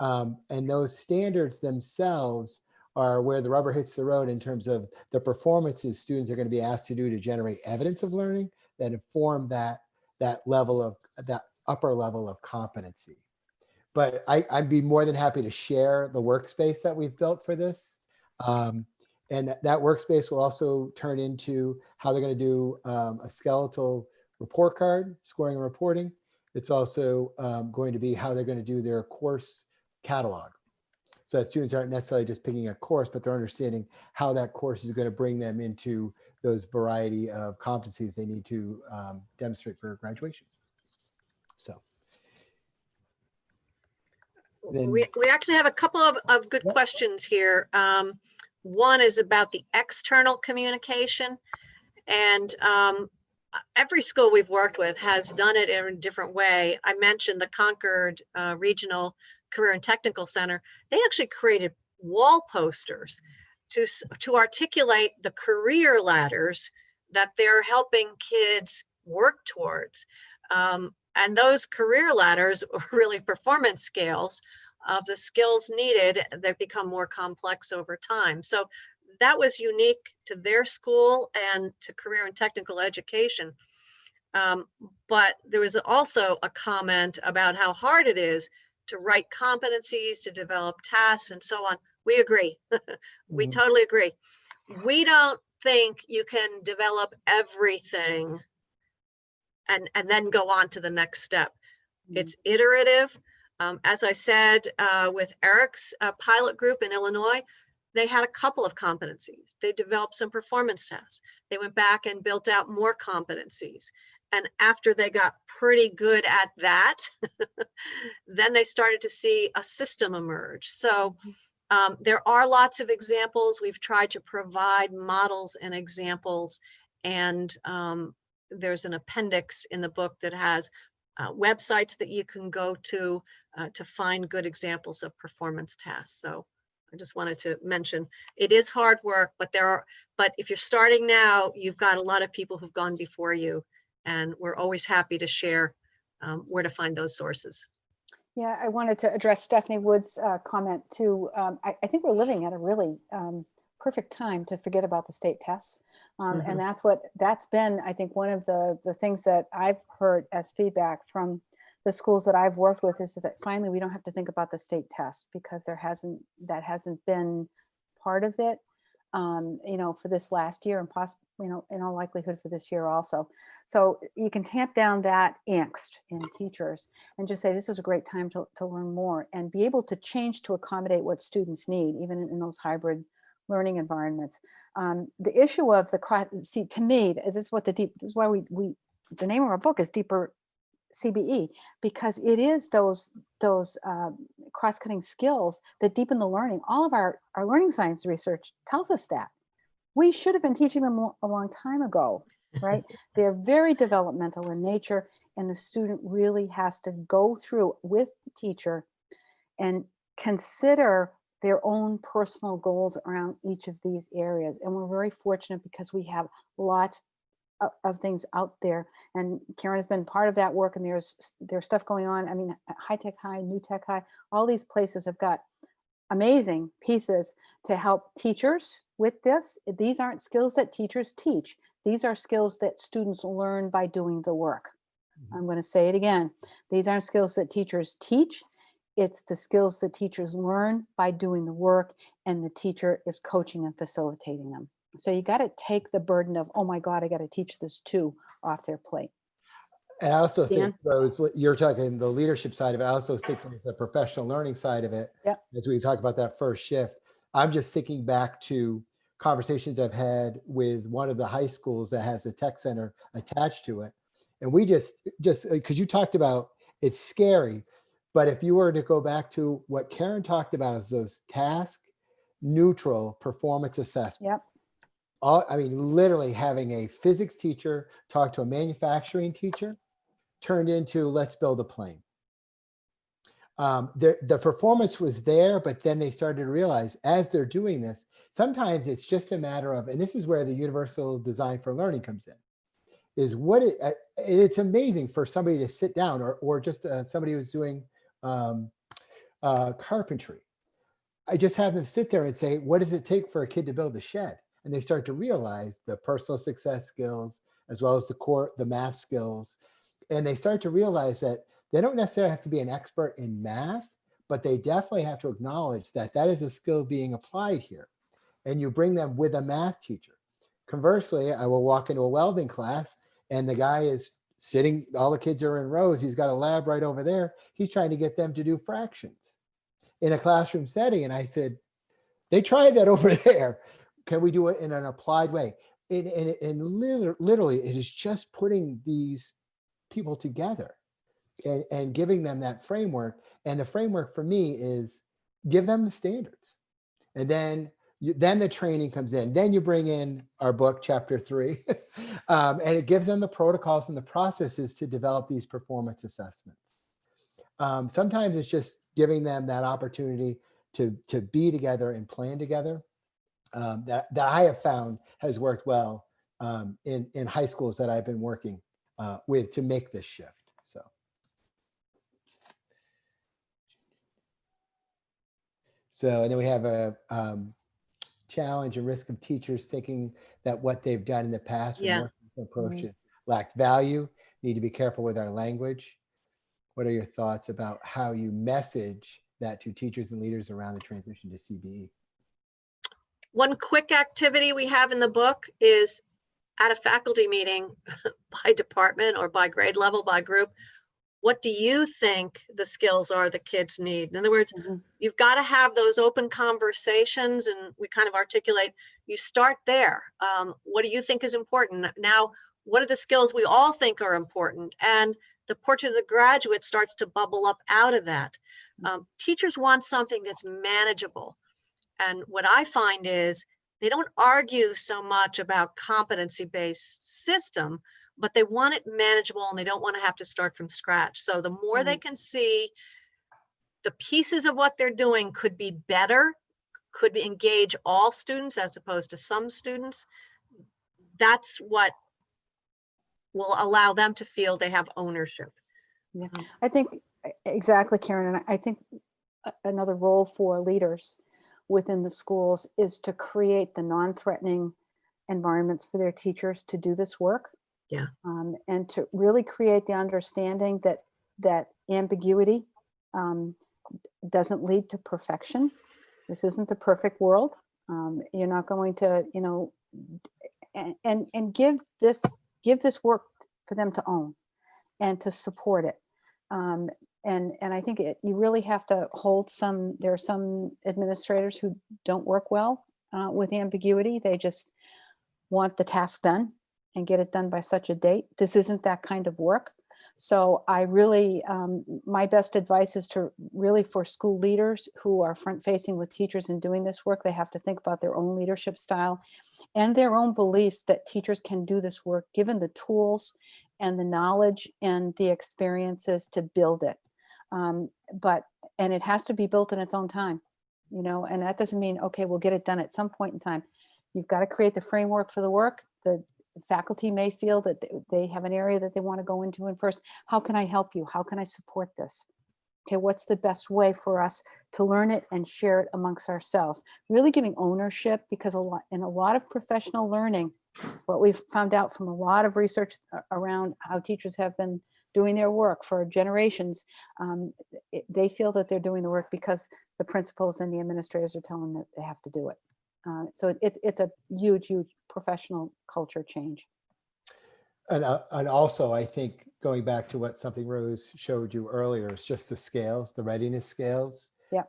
and those standards themselves are where the rubber hits the road in terms of the performances students are going to be asked to do to generate evidence of learning that inform that upper level of competency. but I'd be more than happy to share the workspace that we've built for this. And that workspace will also turn into how they're going to do a skeletal report card, scoring and reporting. It's also going to be how they're going to do their course catalog. So that students aren't necessarily just picking a course, but they're understanding how that course is going to bring them into those variety of competencies they need to demonstrate for graduation. So. Then, We actually have a couple of good Yep. questions here. One is about the external communication. And every school we've worked with has done it in a different way. I mentioned the Concord Regional Career and Technical Center. They actually created wall posters to articulate the career ladders that they're helping kids work towards. And those career ladders are really performance scales of the skills needed that become more complex over time. So that was unique to their school and to career and technical education. But there was also a comment about how hard it is to write competencies, to develop tasks, and so on. We agree. We totally agree. We don't think you can develop everything and then go on to the next step. It's iterative. As I said, with Eric's pilot group in Illinois, they had a couple of competencies. They developed some performance tests. They went back and built out more competencies. And after they got pretty good at that, then they started to see a system emerge. So there are lots of examples. We've tried to provide models and examples, and there's an appendix in the book that has websites that you can go to find good examples of performance tasks. So I just wanted to mention it is hard work, but if you're starting now, you've got a lot of people who've gone before you, and we're always happy to share where to find those sources. Yeah, I wanted to address Stephanie Wood's comment too. I think we're living at a really perfect time to forget about the state tests. And that's been, I think, one of the things that I've heard as feedback from the schools that I've worked with is that finally we don't have to think about the state test, because that hasn't been part of it, for this last year, and possibly, in all likelihood for this year also. So you can tamp down that angst in teachers and just say, this is a great time to learn more and be able to change to accommodate what students need, even in those hybrid learning environments. The issue of to me, this is why the name of our book is Deeper CBE, because it is those cross-cutting skills that deepen the learning. All of our learning science research tells us that. We should have been teaching them a long time ago, right? They're very developmental in nature, and the student really has to go through with the teacher and consider their own personal goals around each of these areas. And we're very fortunate because we have lots of things out there, and Karen has been part of that work, and there's stuff going on. I mean, High Tech High, New Tech High, all these places have got amazing pieces to help teachers with this. These aren't skills that teachers teach. These are skills that students learn by doing the work. I'm going to say it again. These aren't skills that teachers teach. It's the skills that teachers learn by doing the work, and the teacher is coaching and facilitating them. So you got to take the burden of, oh my God, I got to teach this too, off their plate. And I also Dan? think, Rose, you're talking the leadership side of it. I also think there's the professional learning side of it. Yep. As we talk about that first shift, I'm just thinking back to conversations I've had with one of the high schools that has a tech center attached to it. And we just because you talked about it's scary, but if you were to go back to what Karen talked about as those task neutral performance assessments. Yep. Literally having a physics teacher talk to a manufacturing teacher turned into let's build a plane. The performance was there, but then they started to realize as they're doing this, sometimes it's just a matter of, and this is where the universal design for learning comes in, is it's amazing for somebody to sit down or just somebody who's doing carpentry. I just have them sit there and say, what does it take for a kid to build a shed? And they start to realize the personal success skills, as well as the math skills. And they start to realize that They don't necessarily have to be an expert in math, but they definitely have to acknowledge that that is a skill being applied here. And you bring them with a math teacher. Conversely, I will walk into a welding class and the guy is sitting, all the kids are in rows. He's got a lab right over there. He's trying to get them to do fractions in a classroom setting. And I said, they tried that over there. Can we do it in an applied way? And literally, it is just putting these people together and giving them that framework. And the framework for me is give them the standards. And then then the training comes in. Then you bring in our book, chapter 3, and it gives them the protocols and the processes to develop these performance assessments. Sometimes it's just giving them that opportunity to be together and plan together. That I have found has worked well in high schools that I've been working with to make this shift. So, and then we have a challenge and risk of teachers thinking that what they've done in the past with Yeah. more approaches lacked value. Need to be careful with our language. What are your thoughts about how you message that to teachers and leaders around the transition to CBE? One quick activity we have in the book is at a faculty meeting by department or by grade level, by group. What do you think the skills are the kids need? In other words, you've got to have those open conversations, and we kind of articulate, you start there. What do you think is important? Now, what are the skills we all think are important? And the portrait of the graduate starts to bubble up out of that. Teachers want something that's manageable. And what I find is they don't argue so much about competency-based system, but they want it manageable and they don't want to have to start from scratch. So the more they can see the pieces of what they're doing could be better, could engage all students as opposed to some students, that's what will allow them to feel they have ownership. Yeah, I think exactly, Karen. And I think another role for leaders within the schools is to create the non-threatening environments for their teachers to do this work. Yeah. And to really create the understanding that ambiguity doesn't lead to perfection. This isn't the perfect world. You're not going to, and give this work for them to own and to support it. And I think you really have to hold there are some administrators who don't work well with ambiguity. They just want the task done and get it done by such a date. This isn't that kind of work. So I really, my best advice is to really, for school leaders who are front facing with teachers and doing this work, they have to think about their own leadership style and their own beliefs that teachers can do this work, given the tools and the knowledge and the experiences to build it. And it has to be built in its own time, and that doesn't mean, okay, we'll get it done at some point in time. You've got to create the framework for the work. The faculty may feel that they have an area that they want to go into in first. How can I help you? How can I support this? Okay, what's the best way for us to learn it and share it amongst ourselves? Really giving ownership, because in a lot of professional learning, what we've found out from a lot of research around how teachers have been doing their work for generations, they feel that they're doing the work because the principals and the administrators are telling them that they have to do it. So it's a huge professional culture change. And also, I think going back to something Rose showed you earlier, is just the scales, the readiness scales. Yeah.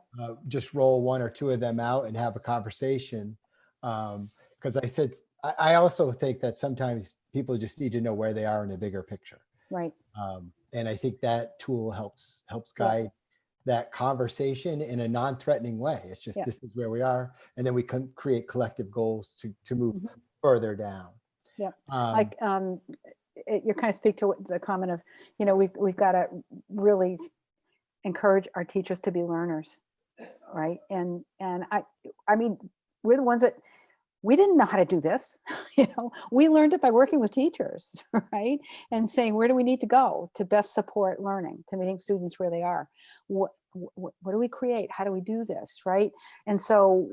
Just roll one or two of them out and have a conversation. Because I also think that sometimes people just need to know where they are in a bigger picture. Right. And I think that tool helps guide that conversation in a non-threatening way. It's just, this is where we are. And then we can create collective goals to move further down. Yeah. You kind of speak to the comment of, we've got to really encourage our teachers to be learners. Right. And I mean, we're the ones that we didn't know how to do this. We learned it by working with teachers, right? And saying, where do we need to go to best support learning, to meeting students where they are? What do we create? How do we do this, right? And so,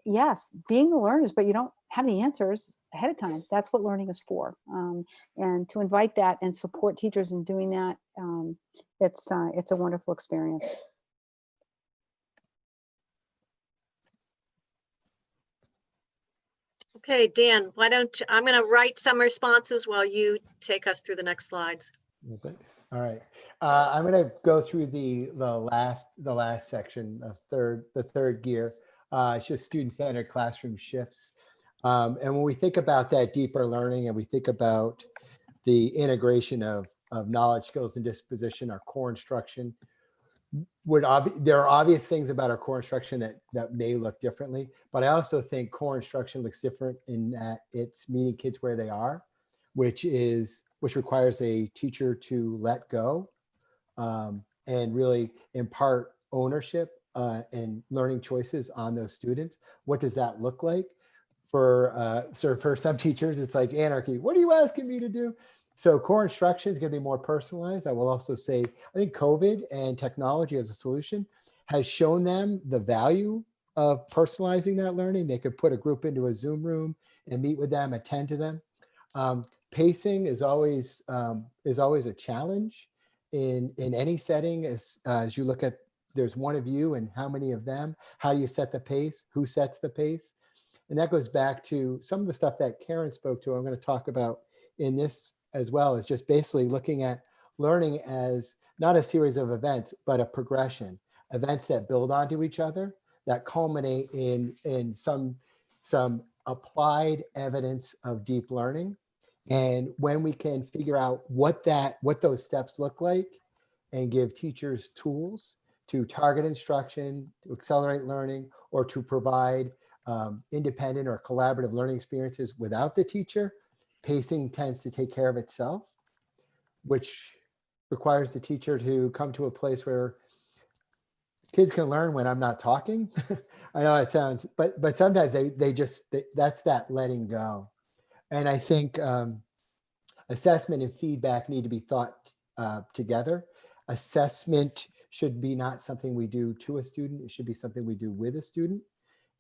yes, being the learners, but you don't have the answers. ahead of time. That's what learning is for. And to invite that and support teachers in doing that, it's a wonderful experience. Okay, Dan, why don't, I'm going to write some responses while you take us through the next slides. Okay. All right. I'm going to go through the last section, the third gear. It's just student-centered classroom shifts. And when we think about that deeper learning and we think about the integration of knowledge, skills, and disposition, our core instruction, there are obvious things about our core instruction that may look differently, but I also think core instruction looks different in that it's meeting kids where they are, which requires a teacher to let go and really impart ownership and learning choices on those students. What does that look like? For some teachers, it's like anarchy. What are you asking me to do? So core instruction is going to be more personalized. I will also say, I think COVID and technology as a solution has shown them the value of personalizing that learning. They could put a group into a Zoom room and meet with them, attend to them. Pacing is always a challenge in any setting. As you look at, there's one of you and how many of them. How do you set the pace? Who sets the pace? And that goes back to some of the stuff that Karen spoke to. I'm going to talk about in this as well, is just basically looking at learning as not a series of events, but a progression. Events that build onto each other, that culminate in some applied evidence of deep learning. And when we can figure out what those steps look like and give teachers tools to target instruction, to accelerate learning, or to provide independent or collaborative learning experiences without the teacher, pacing tends to take care of itself, which requires the teacher to come to a place where kids can learn when I'm not talking. I know it sounds, but sometimes that's that letting go. And I think assessment and feedback need to be thought together. Assessment should be not something we do to a student. It should be something we do with a student.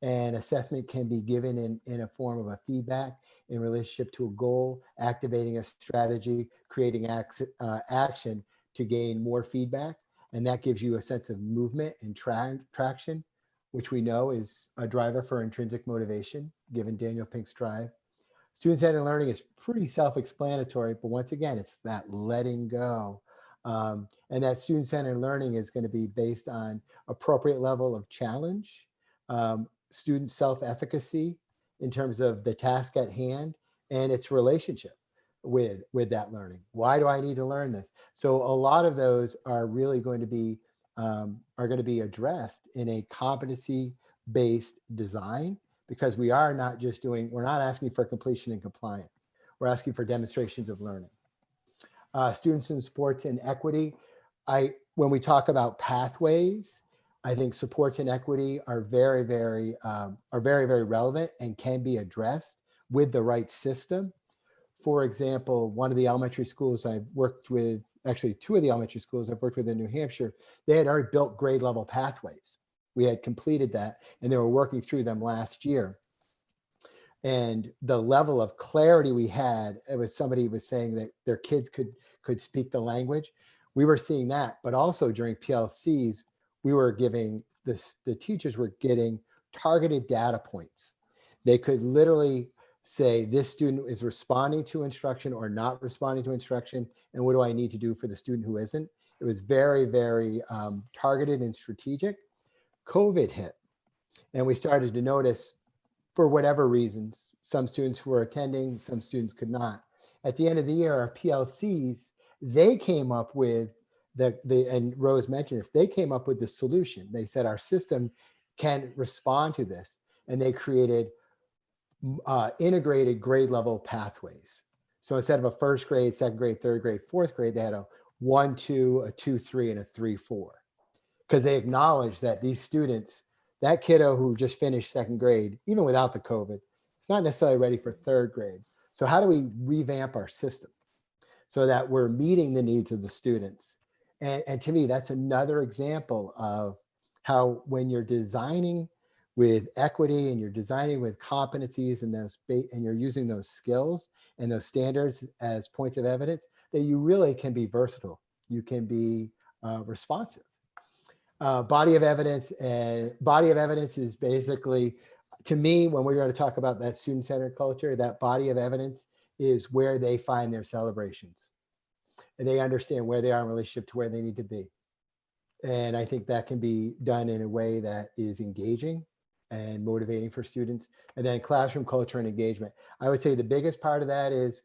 And assessment can be given in a form of a feedback in relationship to a goal, activating a strategy, creating action to gain more feedback. And that gives you a sense of movement and traction, which we know is a driver for intrinsic motivation, given Daniel Pink's drive. Student-centered learning is pretty self-explanatory, but once again, it's that letting go. And that student-centered learning is going to be based on appropriate level of challenge, student self-efficacy in terms of the task at hand and its relationship with that learning. Why do I need to learn this? So a lot of those are really going to be addressed in a competency-based design, because we're not asking for completion and compliance. We're asking for demonstrations of learning. Students in sports and equity. When we talk about pathways, I think supports and equity are very, very relevant and can be addressed with the right system. For example, one of the elementary schools I've worked with, actually two of the elementary schools I've worked with in New Hampshire, they had already built grade level pathways. We had completed that and they were working through them last year. And the level of clarity we had, it was somebody was saying that their kids could speak the language. We were seeing that, but also during PLCs, we were giving the teachers were getting targeted data points. They could literally say this student is responding to instruction or not responding to instruction, and what do I need to do for the student who isn't? It was very, very targeted and strategic. COVID hit, and we started to notice, for whatever reasons, some students were attending, some students could not. At the end of the year, our PLCs, they came up with and Rose mentioned this, they came up with the solution. They said our system can respond to this, and they created integrated grade level pathways. So instead of a first grade, second grade, third grade, fourth grade, they had a 1, 2, a 2, 3, and a 3, 4. Because they acknowledged that these students, that kiddo who just finished second grade, even without the COVID, it's not necessarily ready for third grade. So how do we revamp our system so that we're meeting the needs of the students? And to me, that's another example of how when you're designing with equity and you're designing with competencies and and you're using those skills and those standards as points of evidence, that you really can be versatile. You can be responsive. Body of evidence is basically, to me, when we're going to talk about that student-centered culture, that body of evidence is where they find their celebrations. And they understand where they are in relationship to where they need to be. And I think that can be done in a way that is engaging and motivating for students. And then classroom culture and engagement. I would say the biggest part of that is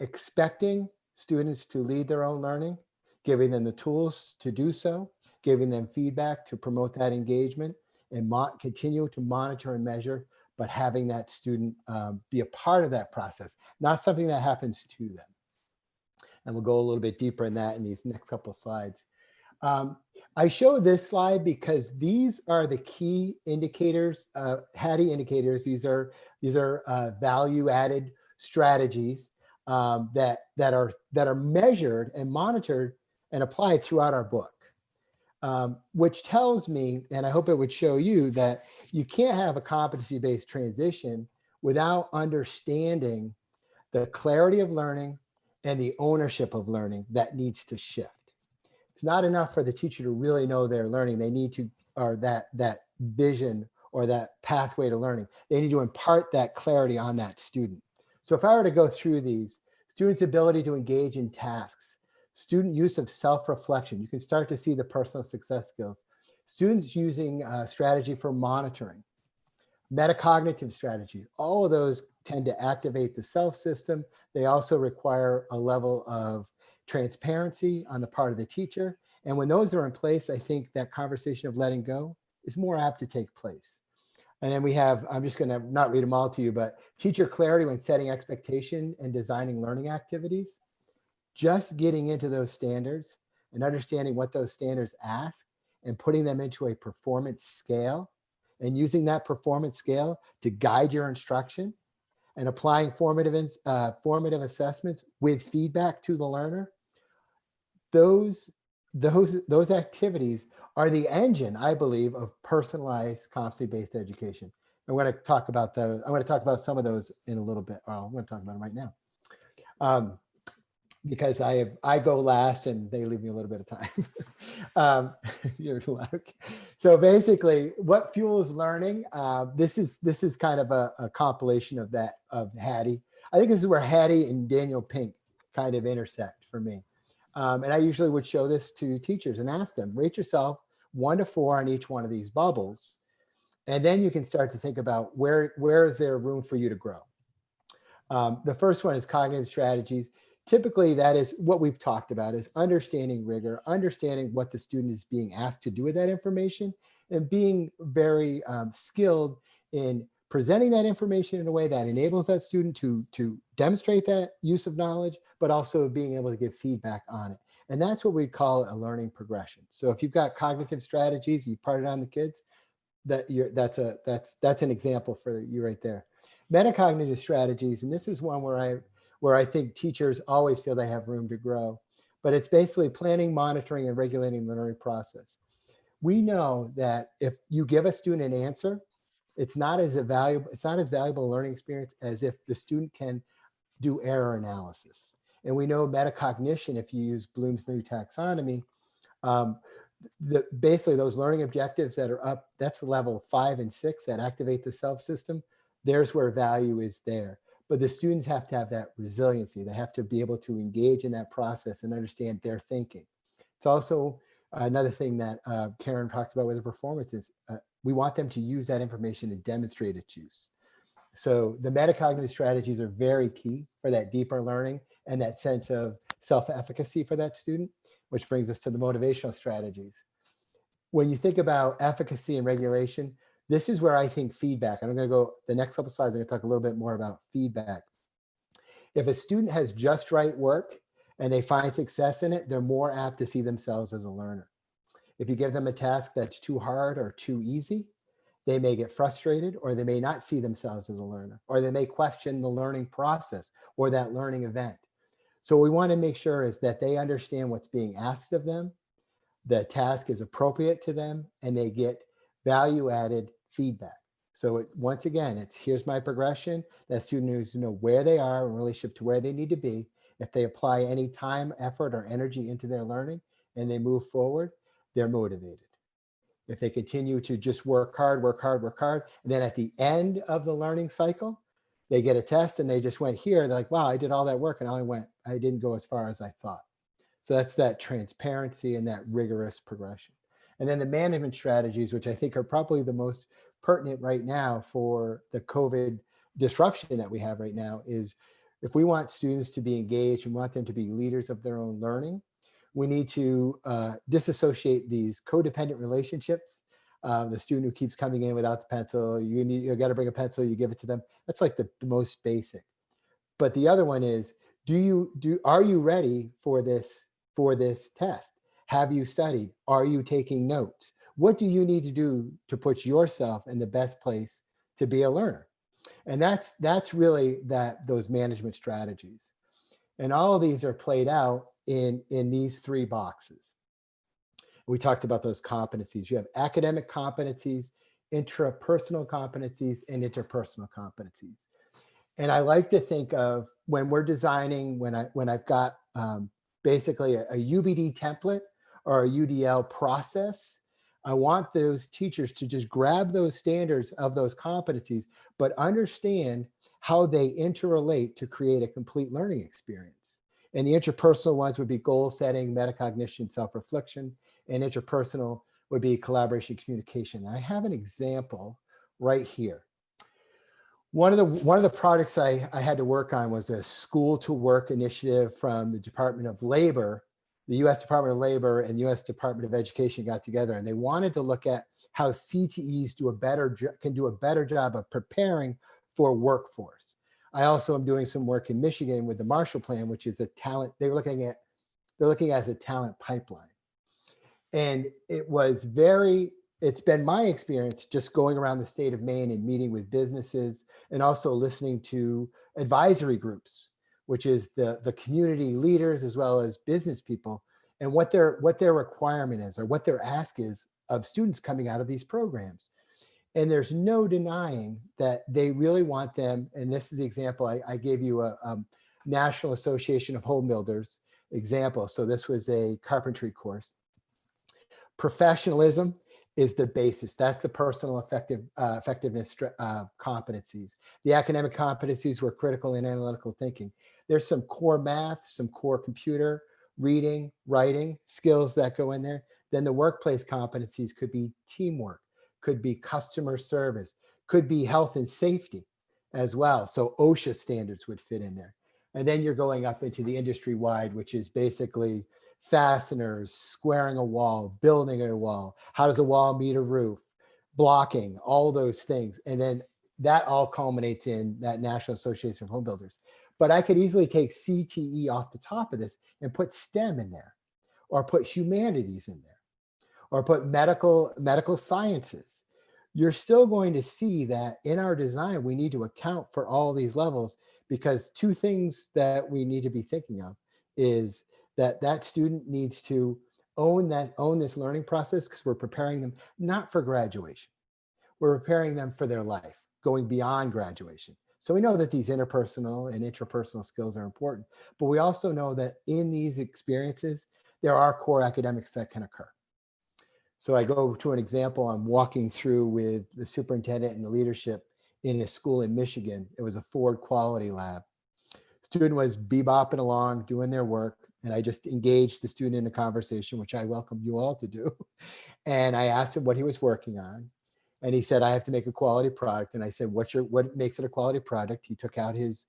expecting students to lead their own learning, giving them the tools to do so, giving them feedback to promote that engagement, and continue to monitor and measure, but having that student be a part of that process, not something that happens to them. And we'll go a little bit deeper in that in these next couple slides. I show this slide because these are the key indicators, Hattie indicators. These are value-added strategies that are measured and monitored and applied throughout our book, which tells me, and I hope it would show you, that you can't have a competency-based transition without understanding the clarity of learning and the ownership of learning that needs to shift. It's not enough for the teacher to really know they're learning. They need to, or that vision or that pathway to learning, they need to impart that clarity on that student. So if I were to go through these, students' ability to engage in tasks, student use of self-reflection, you can start to see the personal success skills, students using strategy for monitoring, metacognitive strategy, all of those tend to activate the self system. They also require a level of transparency on the part of the teacher. And when those are in place, I think that conversation of letting go is more apt to take place. And then we have, I'm just going to not read them all to you, but teacher clarity when setting expectation and designing learning activities. Just getting into those standards and understanding what those standards ask and putting them into a performance scale and using that performance scale to guide your instruction and applying formative assessments with feedback to the learner. Those activities are the engine, I believe, of personalized competency-based education. I'm going to talk about those. I'm going to talk about some of those in a little bit. Well, I'm going to talk about them right now. Because I go last and they leave me a little bit of time. You're lucky. So basically, what fuels learning? This is kind of a compilation of that, of Hattie. I think this is where Hattie and Daniel Pink kind of intersect for me. And I usually would show this to teachers and ask them, rate yourself 1 to 4 on each one of these bubbles. And then you can start to think about where is there room for you to grow. The first one is cognitive strategies. Typically, that is what we've talked about, is understanding rigor, understanding what the student is being asked to do with that information, and being very skilled in presenting that information in a way that enables that student to demonstrate that use of knowledge, but also being able to give feedback on it. And that's what we call a learning progression. So if you've got cognitive strategies, you've parted on the kids, that's an example for you right there. Metacognitive strategies, and this is one where I think teachers always feel they have room to grow, but it's basically planning, monitoring, and regulating the learning process. We know that if you give a student an answer, it's not as valuable a learning experience as if the student can do error analysis. And we know metacognition, if you use Bloom's new taxonomy, basically those learning objectives that are up, that's level 5 and 6 that activate the self system. There's where value is there. But the students have to have that resiliency. They have to be able to engage in that process and understand their thinking. It's also another thing that Karen talks about with the performance is we want them to use that information to demonstrate its use. So the metacognitive strategies are very key for that deeper learning and that sense of self-efficacy for that student, which brings us to the motivational strategies. When you think about efficacy and regulation, this is where I think feedback, and I'm going to go the next couple slides, I'm going to talk a little bit more about feedback. If a student has just right work and they find success in it, they're more apt to see themselves as a learner. If you give them a task that's too hard or too easy, they may get frustrated, or they may not see themselves as a learner, or they may question the learning process or that learning event. So what we want to make sure is that they understand what's being asked of them, the task is appropriate to them, and they get value-added feedback. Once again, it's here's my progression. That student needs to know where they are in relationship to where they need to be. If they apply any time, effort, or energy into their learning and they move forward, they're motivated. If they continue to just work hard, and then at the end of the learning cycle, they get a test and they just went here, they're like, wow, I did all that work and I didn't go as far as I thought. So that's that transparency and that rigorous progression. And then the management strategies, which I think are probably the most pertinent right now for the COVID disruption that we have right now, is if we want students to be engaged and want them to be leaders of their own learning, we need to disassociate these codependent relationships. The student who keeps coming in without the pencil, you got to bring a pencil, you give it to them. That's like the most basic. But the other one is, are you ready for this test? Have you studied? Are you taking notes? What do you need to do to put yourself in the best place to be a learner? And that's really those management strategies. And all of these are played out in these three boxes. We talked about those competencies. You have academic competencies, intrapersonal competencies, and interpersonal competencies. And I like to think of when we're designing, when I've got basically a UBD template or a UDL process, I want those teachers to just grab those standards of those competencies, but understand how they interrelate to create a complete learning experience. And the interpersonal ones would be goal setting, metacognition, self-reflection, and interpersonal would be collaboration, communication. And I have an example right here. One of the projects I had to work on was a school to work initiative from the Department of Labor. The US Department of Labor and US Department of Education got together, and they wanted to look at how CTEs can do a better job of preparing for workforce. I also am doing some work in Michigan with the Marshall Plan, which is a talent, they're looking at as a talent pipeline. And it's been my experience just going around the state of Maine and meeting with businesses and also listening to advisory groups, which is the community leaders as well as business people, and what their requirement is or what their ask is of students coming out of these programs. And there's no denying that they really want them. And this is the example I gave you, a National Association of Home Builders example. So this was a carpentry course. Professionalism is the basis. That's the personal effectiveness competencies. The academic competencies were critical and analytical thinking. There's some core math, some core computer, reading, writing skills that go in there. Then the workplace competencies could be teamwork, could be customer service, could be health and safety as well. So OSHA standards would fit in there. And then you're going up into the industry wide, which is basically fasteners, squaring a wall, building a wall, how does a wall meet a roof, blocking, all those things. And then that all culminates in that National Association of Home Builders. But I could easily take CTE off the top of this and put STEM in there, or put humanities in there, or put medical sciences. You're still going to see that in our design, we need to account for all these levels, because two things that we need to be thinking of is that student needs to own this learning process, because we're preparing them not for graduation. We're preparing them for their life, going beyond graduation. So we know that these interpersonal and intrapersonal skills are important, but we also know that in these experiences, there are core academics that can occur. So I go to an example I'm walking through with the superintendent and the leadership in a school in Michigan. It was a Ford quality lab. Student was bebopping along, doing their work, and I just engaged the student in a conversation, which I welcome you all to do. And I asked him what he was working on. And he said, I have to make a quality product. And I said, what makes it a quality product? He took out his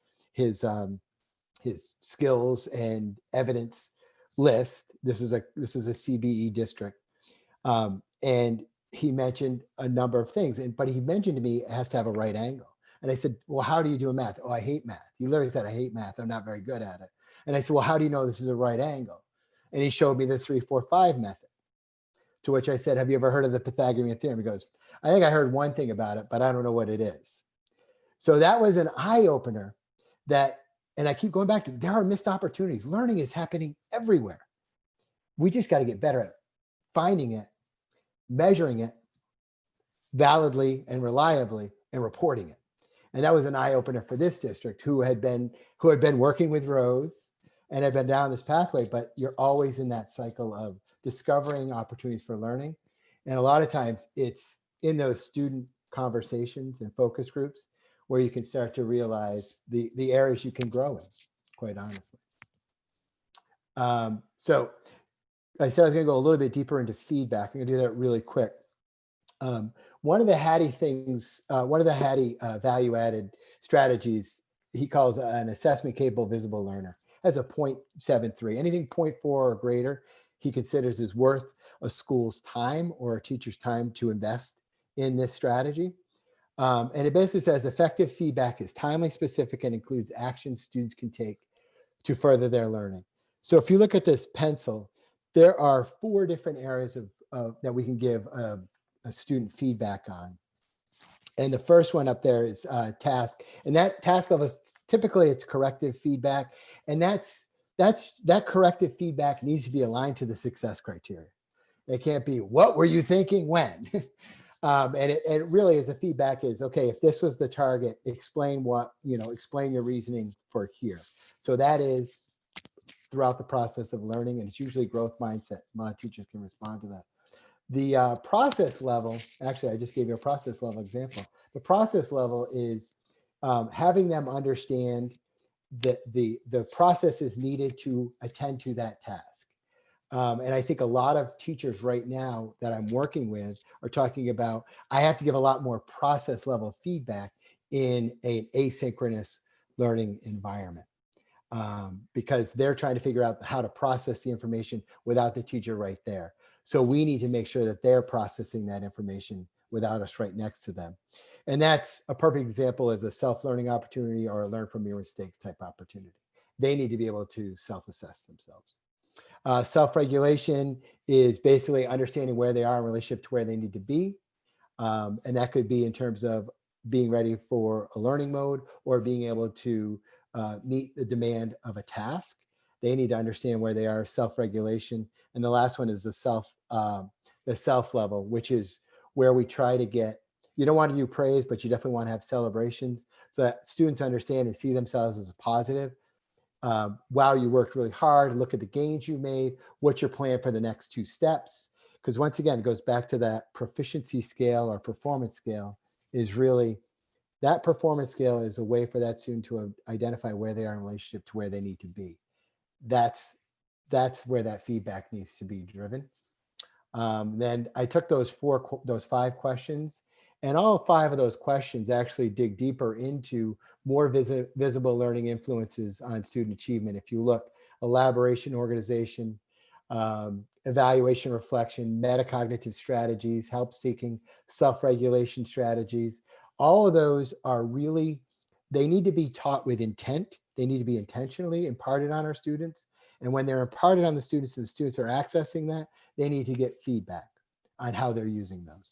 skills and evidence list. This was a CBE district. And he mentioned a number of things, but he mentioned to me it has to have a right angle. And I said, well, how do you do math? Oh, I hate math. He literally said, I hate math. I'm not very good at it. And I said, well, how do you know this is a right angle? And he showed me the 3, 4, 5 method. To which I said, have you ever heard of the Pythagorean theorem? He goes, I think I heard one thing about it, but I don't know what it is. So that was an eye opener and I keep going back to, there are missed opportunities. Learning is happening everywhere. We just got to get better at finding it, measuring it, validly and reliably and reporting it. And that was an eye opener for this district who had been working with Rose and had been down this pathway, but you're always in that cycle of discovering opportunities for learning. And a lot of times it's in those student conversations and focus groups where you can start to realize the areas you can grow in, quite honestly. So I said I was going to go a little bit deeper into feedback. I'm going to do that really quick. One of the Hattie value-added strategies he calls an assessment capable visible learner has a 0.73. Anything 0.4 or greater he considers is worth a school's time or a teacher's time to invest in this strategy. And it basically says effective feedback is timely, specific, and includes actions students can take to further their learning. So if you look at this pencil, there are 4 different areas that we can give a student feedback on. And the first one up there is task. And that task level is typically it's corrective feedback. And that corrective feedback needs to be aligned to the success criteria. It can't be, what were you thinking when? And it really is, the feedback is, okay, if this was the target, explain explain your reasoning for here. So that is throughout the process of learning, and it's usually growth mindset. A lot of teachers can respond to that. The process level, actually, I just gave you a process level example. The process level is having them understand that the process is needed to attend to that task. And I think a lot of teachers right now that I'm working with are talking about, I have to give a lot more process level feedback in an asynchronous learning environment. Because they're trying to figure out how to process the information without the teacher right there. So we need to make sure that they're processing that information without us right next to them. And that's a perfect example as a self-learning opportunity or a learn from your mistakes type opportunity. They need to be able to self-assess themselves. Self-regulation is basically understanding where they are in relationship to where they need to be. And that could be in terms of being ready for a learning mode or being able to meet the demand of a task. They need to understand where they are, self-regulation. And the last one is the self level, which is where we try to get, you don't want to do praise, but you definitely want to have celebrations so that students understand and see themselves as a positive. Wow, you worked really hard. Look at the gains you made. What's your plan for the next 2 steps? Because once again, it goes back to that proficiency scale or performance scale is really, that performance scale is a way for that student to identify where they are in relationship to where they need to be. That's where that feedback needs to be driven. Then I took those 5 questions, and all 5 of those questions actually dig deeper into more visible learning influences on student achievement. If you look, elaboration, organization, evaluation, reflection, metacognitive strategies, help seeking, self-regulation strategies, all of those are really, they need to be taught with intent. They need to be intentionally imparted on our students. And when they're imparted on the students and the students are accessing that, they need to get feedback on how they're using those.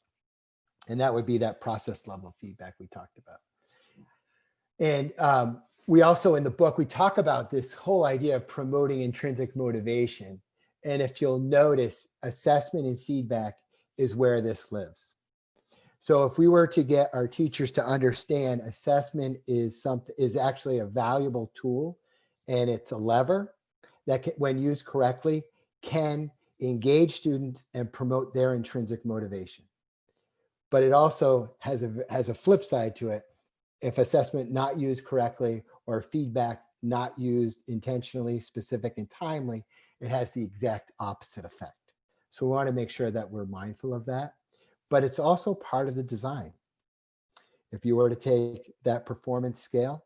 And that would be that process level feedback we talked about. And we also, in the book, we talk about this whole idea of promoting intrinsic motivation. And if you'll notice, assessment and feedback is where this lives. So if we were to get our teachers to understand assessment is actually a valuable tool, and it's a lever that can, when used correctly, can engage students and promote their intrinsic motivation. But it also has a flip side to it. If assessment not used correctly or feedback not used intentionally, specific, and timely, it has the exact opposite effect. So we want to make sure that we're mindful of that. But it's also part of the design. If you were to take that performance scale,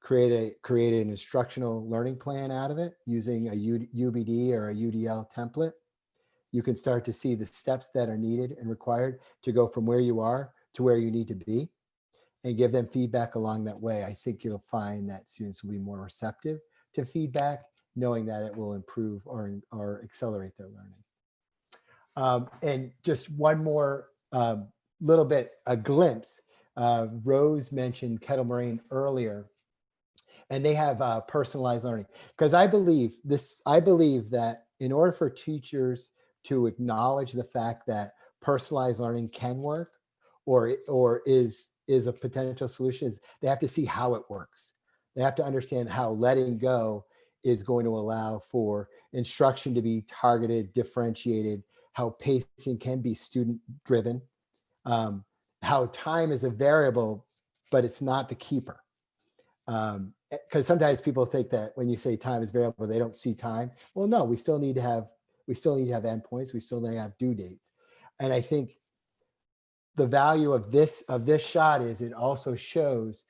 create an instructional learning plan out of it using a UBD or a UDL template, you can start to see the steps that are needed and required to go from where you are to where you need to be, and give them feedback along that way. I think you'll find that students will be more receptive to feedback, knowing that it will improve or accelerate their learning. And just one more little bit, a glimpse. Rose mentioned Kettle Moraine earlier, and they have personalized learning. Because I believe that in order for teachers to acknowledge the fact that personalized learning can work, or is a potential solution is they have to see how it works. They have to understand how letting go is going to allow for instruction to be targeted, differentiated, how pacing can be student driven, how time is a variable, but it's not the keeper. Because sometimes people think that when you say time is variable, they don't see time. Well, no, we still need to have endpoints. We still need to have due dates. And I think the value of this shot is it also shows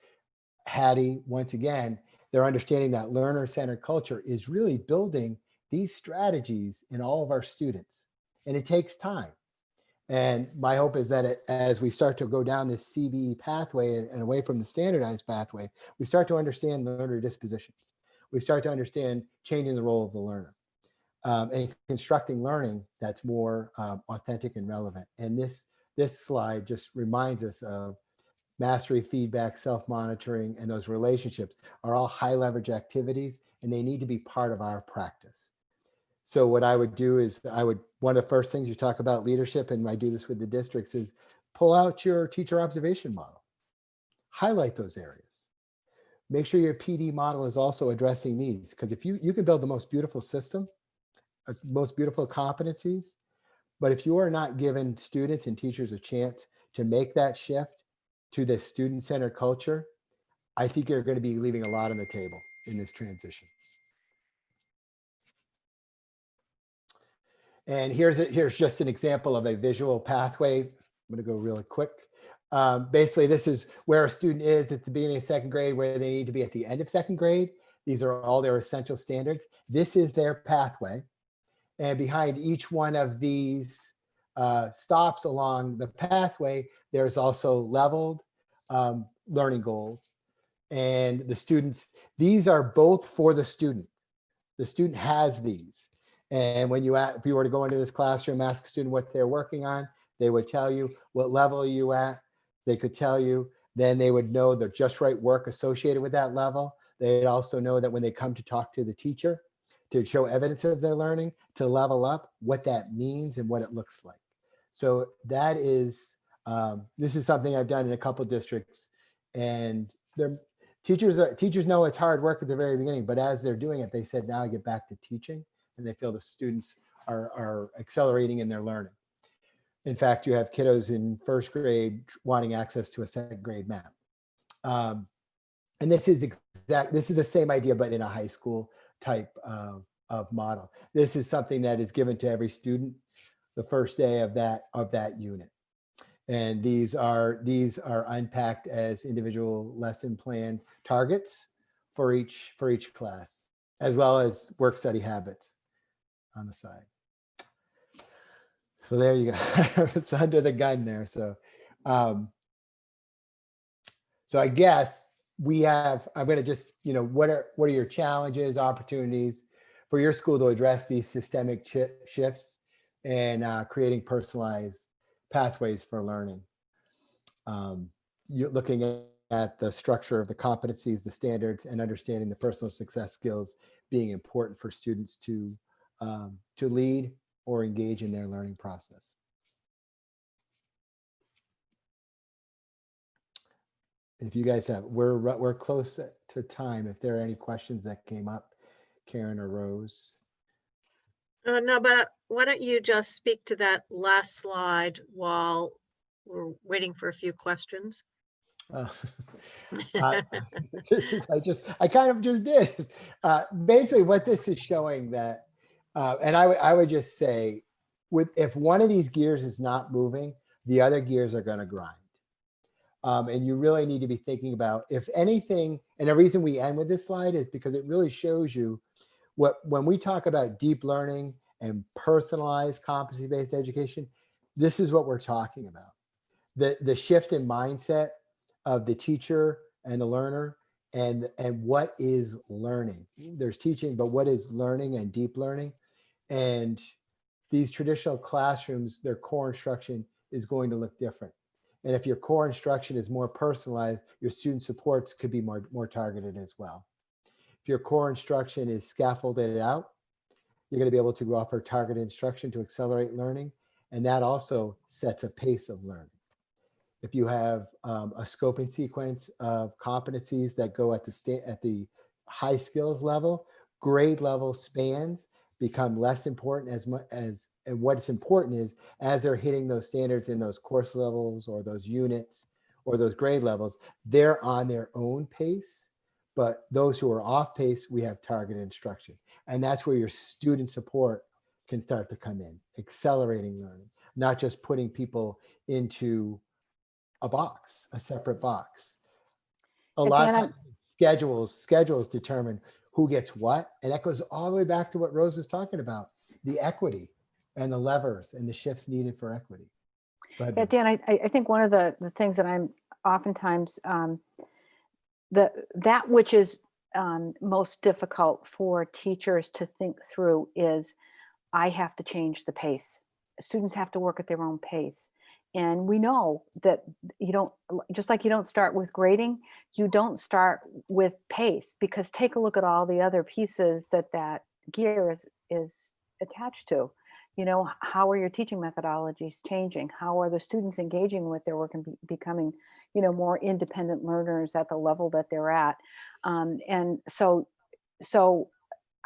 Hattie, once again, they're understanding that learner-centered culture is really building these strategies in all of our students. And it takes time. And my hope is that as we start to go down this CBE pathway and away from the standardized pathway, we start to understand learner dispositions. We start to understand changing the role of the learner and constructing learning that's more authentic and relevant. And this slide just reminds us of mastery, feedback, self-monitoring, and those relationships are all high leverage activities, and they need to be part of our practice. So what I would do is one of the first things you talk about leadership, and I do this with the districts, is pull out your teacher observation model, highlight those areas. Make sure your PD model is also addressing these, because if you can build the most beautiful system, most beautiful competencies, but if you are not giving students and teachers a chance to make that shift to this student-centered culture, I think you're going to be leaving a lot on the table in this transition. And here's just an example of a visual pathway. I'm going to go really quick. Basically, this is where a student is at the beginning of second grade, where they need to be at the end of second grade. These are all their essential standards. This is their pathway. And behind each one of these stops along the pathway, there's also leveled learning goals. And the students, these are both for the student. The student has these. And when if you were to go into this classroom, ask a student what they're working on, they would tell you what level are you at. They could tell you, then they would know the just right work associated with that level. They'd also know that when they come to talk to the teacher to show evidence of their learning, to level up, what that means and what it looks like. So that is, this is something I've done in a couple of districts, and teachers know it's hard work at the very beginning, but as they're doing it, they said, now I get back to teaching, and they feel the students are accelerating in their learning. In fact, you have kiddos in first grade wanting access to a second grade map. And this is the same idea, but in a high school type of model. This is something that is given to every student the first day of that unit. And these are unpacked as individual lesson plan targets for each class, as well as work study habits on the side. So there you go. It's under the gun there. So, so I guess I'm going to just, what are your challenges, opportunities for your school to address these systemic shifts and creating personalized pathways for learning. You're looking at the structure of the competencies, the standards, and understanding the personal success skills being important for students to lead or engage in their learning process. If you guys have, we're close to time. If there are any questions that came up, Karen or Rose. No, but why don't you just speak to that last slide while we're waiting for a few questions? I kind of just did. Basically, what this is showing that, and I would just say, if one of these gears is not moving, the other gears are going to grind. And you really need to be thinking about, if anything, and the reason we end with this slide is because it really shows you when we talk about deep learning and personalized competency-based education, this is what we're talking about. The shift in mindset of the teacher and the learner, and what is learning. There's teaching, but what is learning and deep learning? And these traditional classrooms, their core instruction is going to look different. And if your core instruction is more personalized, your student supports could be more targeted as well. If your core instruction is scaffolded out, you're going to be able to offer targeted instruction to accelerate learning. And that also sets a pace of learning. if you have a scope and sequence of competencies that go at the high skills level, grade level spans become less important and what's important is as they're hitting those standards in those course levels or those units or those grade levels, they're on their own pace. But those who are off pace, we have targeted instruction. And that's where your student support can start to come in, accelerating learning, not just putting people into a box, a separate box. A And lot of Dan, times schedules determine who gets what. And that goes all the way back to what Rose was talking about, the equity and the levers and the shifts needed for equity. Go ahead, Yeah, Rose. Dan, I think one of the things that I'm oftentimes, that which is most difficult for teachers to think through is, I have to change the pace. Students have to work at their own pace. And we know that you don't, just like you don't start with grading, you don't start with pace, because take a look at all the other pieces that gear is attached to. You know, how are your teaching methodologies changing? How are the students engaging with their work and becoming, you know, more independent learners at the level that they're at? And so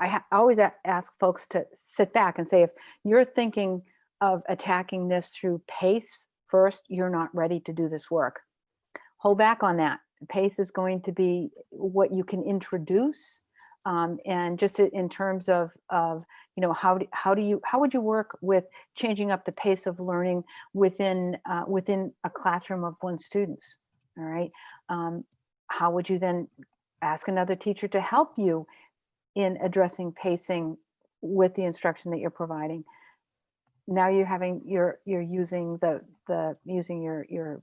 I always ask folks to sit back and say, if you're thinking of attacking this through pace first, you're not ready to do this work. Hold back on that. Pace is going to be what you can introduce, and just in terms of you know, how would you work with changing up the pace of learning within a classroom of 1 student? All right, how would you then ask another teacher to help you in addressing pacing with the instruction that you're providing? Now you're using your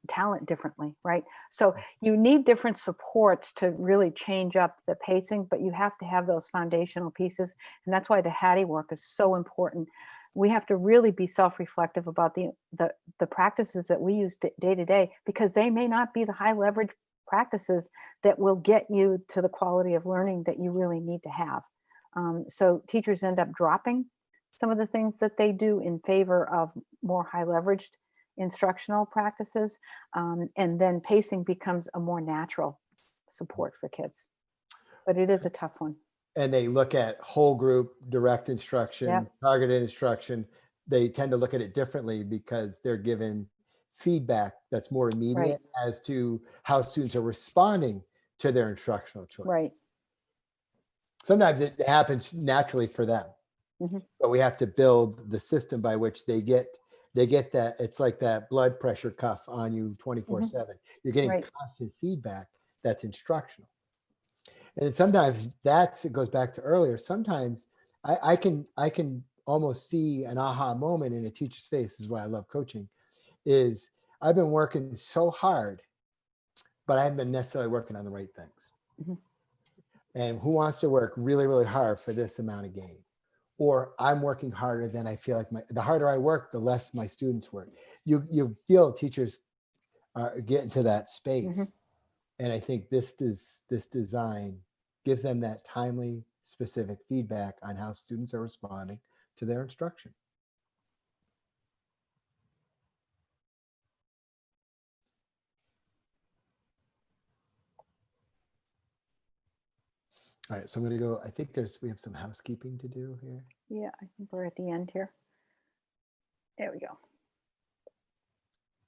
talent differently, right? So you need different supports to really change up the pacing, but you have to have those foundational pieces. And that's why the Hattie work is so important. We have to really be self-reflective about the practices that we use day to day, because they may not be the high leverage practices that will get you to the quality of learning that you really need to have. So teachers end up dropping some of the things that they do in favor of more high leveraged instructional practices. And then pacing becomes a more natural support for kids. But it is a tough one. And they look at whole group, direct instruction, Yep. targeted instruction. They tend to look at it differently because they're given feedback that's more immediate as to how students are responding to their instructional choice. Right. Sometimes it happens naturally for them, but we have to build the system by which they get that. It's like that blood pressure cuff on you 24/7. You're getting constant feedback that's instructional. And sometimes it goes back to earlier. Sometimes I can almost see an aha moment in a teacher's face. This is why I love coaching. Is I've been working so hard, but I haven't been necessarily working on the right things. And who wants to work really, really hard for this amount of gain? Or I'm working harder than I feel like the harder I work, the less my students work. You feel teachers are getting to that space. And I think this design gives them that timely, specific feedback on how students are responding to their instruction. All right, so I'm going to go. I think we have some housekeeping to do here. Yeah, I think we're at the end here. There we go.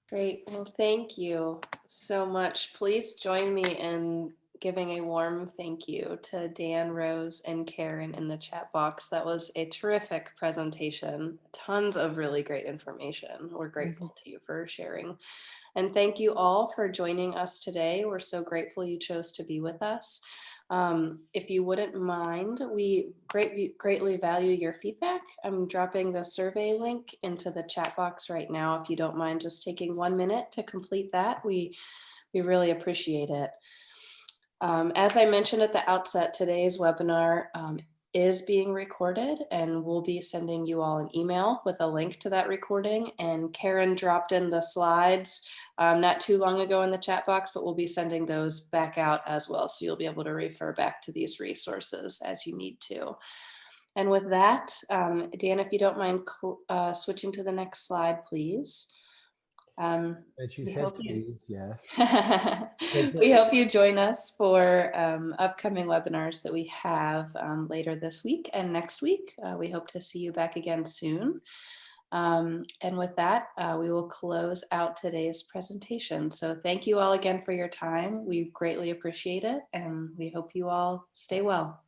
Great. Well, thank you so much. Please join me in giving a warm thank you to Dan, Rose, and Karen in the chat box. That was a terrific presentation. Tons of really great information. We're grateful to you for sharing. And thank you all for joining us today. We're so grateful you chose to be with us. If you wouldn't mind, we greatly value your feedback. I'm dropping the survey link into the chat box right now. If you don't mind just taking 1 minute to complete that, we really appreciate it. As I mentioned at the outset, today's webinar is being recorded, and we'll be sending you all an email with a link to that recording. And Karen dropped in the slides not too long ago in the chat box, but we'll be sending those back out as well. So you'll be able to refer back to these resources as you need to. And with that, Dan, if you don't mind switching to the next slide, please. And she We said, hope you- please, yes. We hope you join us for upcoming webinars that we have later this week and next week. We hope to see you back again soon. And with that, we will close out today's presentation. So thank you all again for your time. We greatly appreciate it, and we hope you all stay well.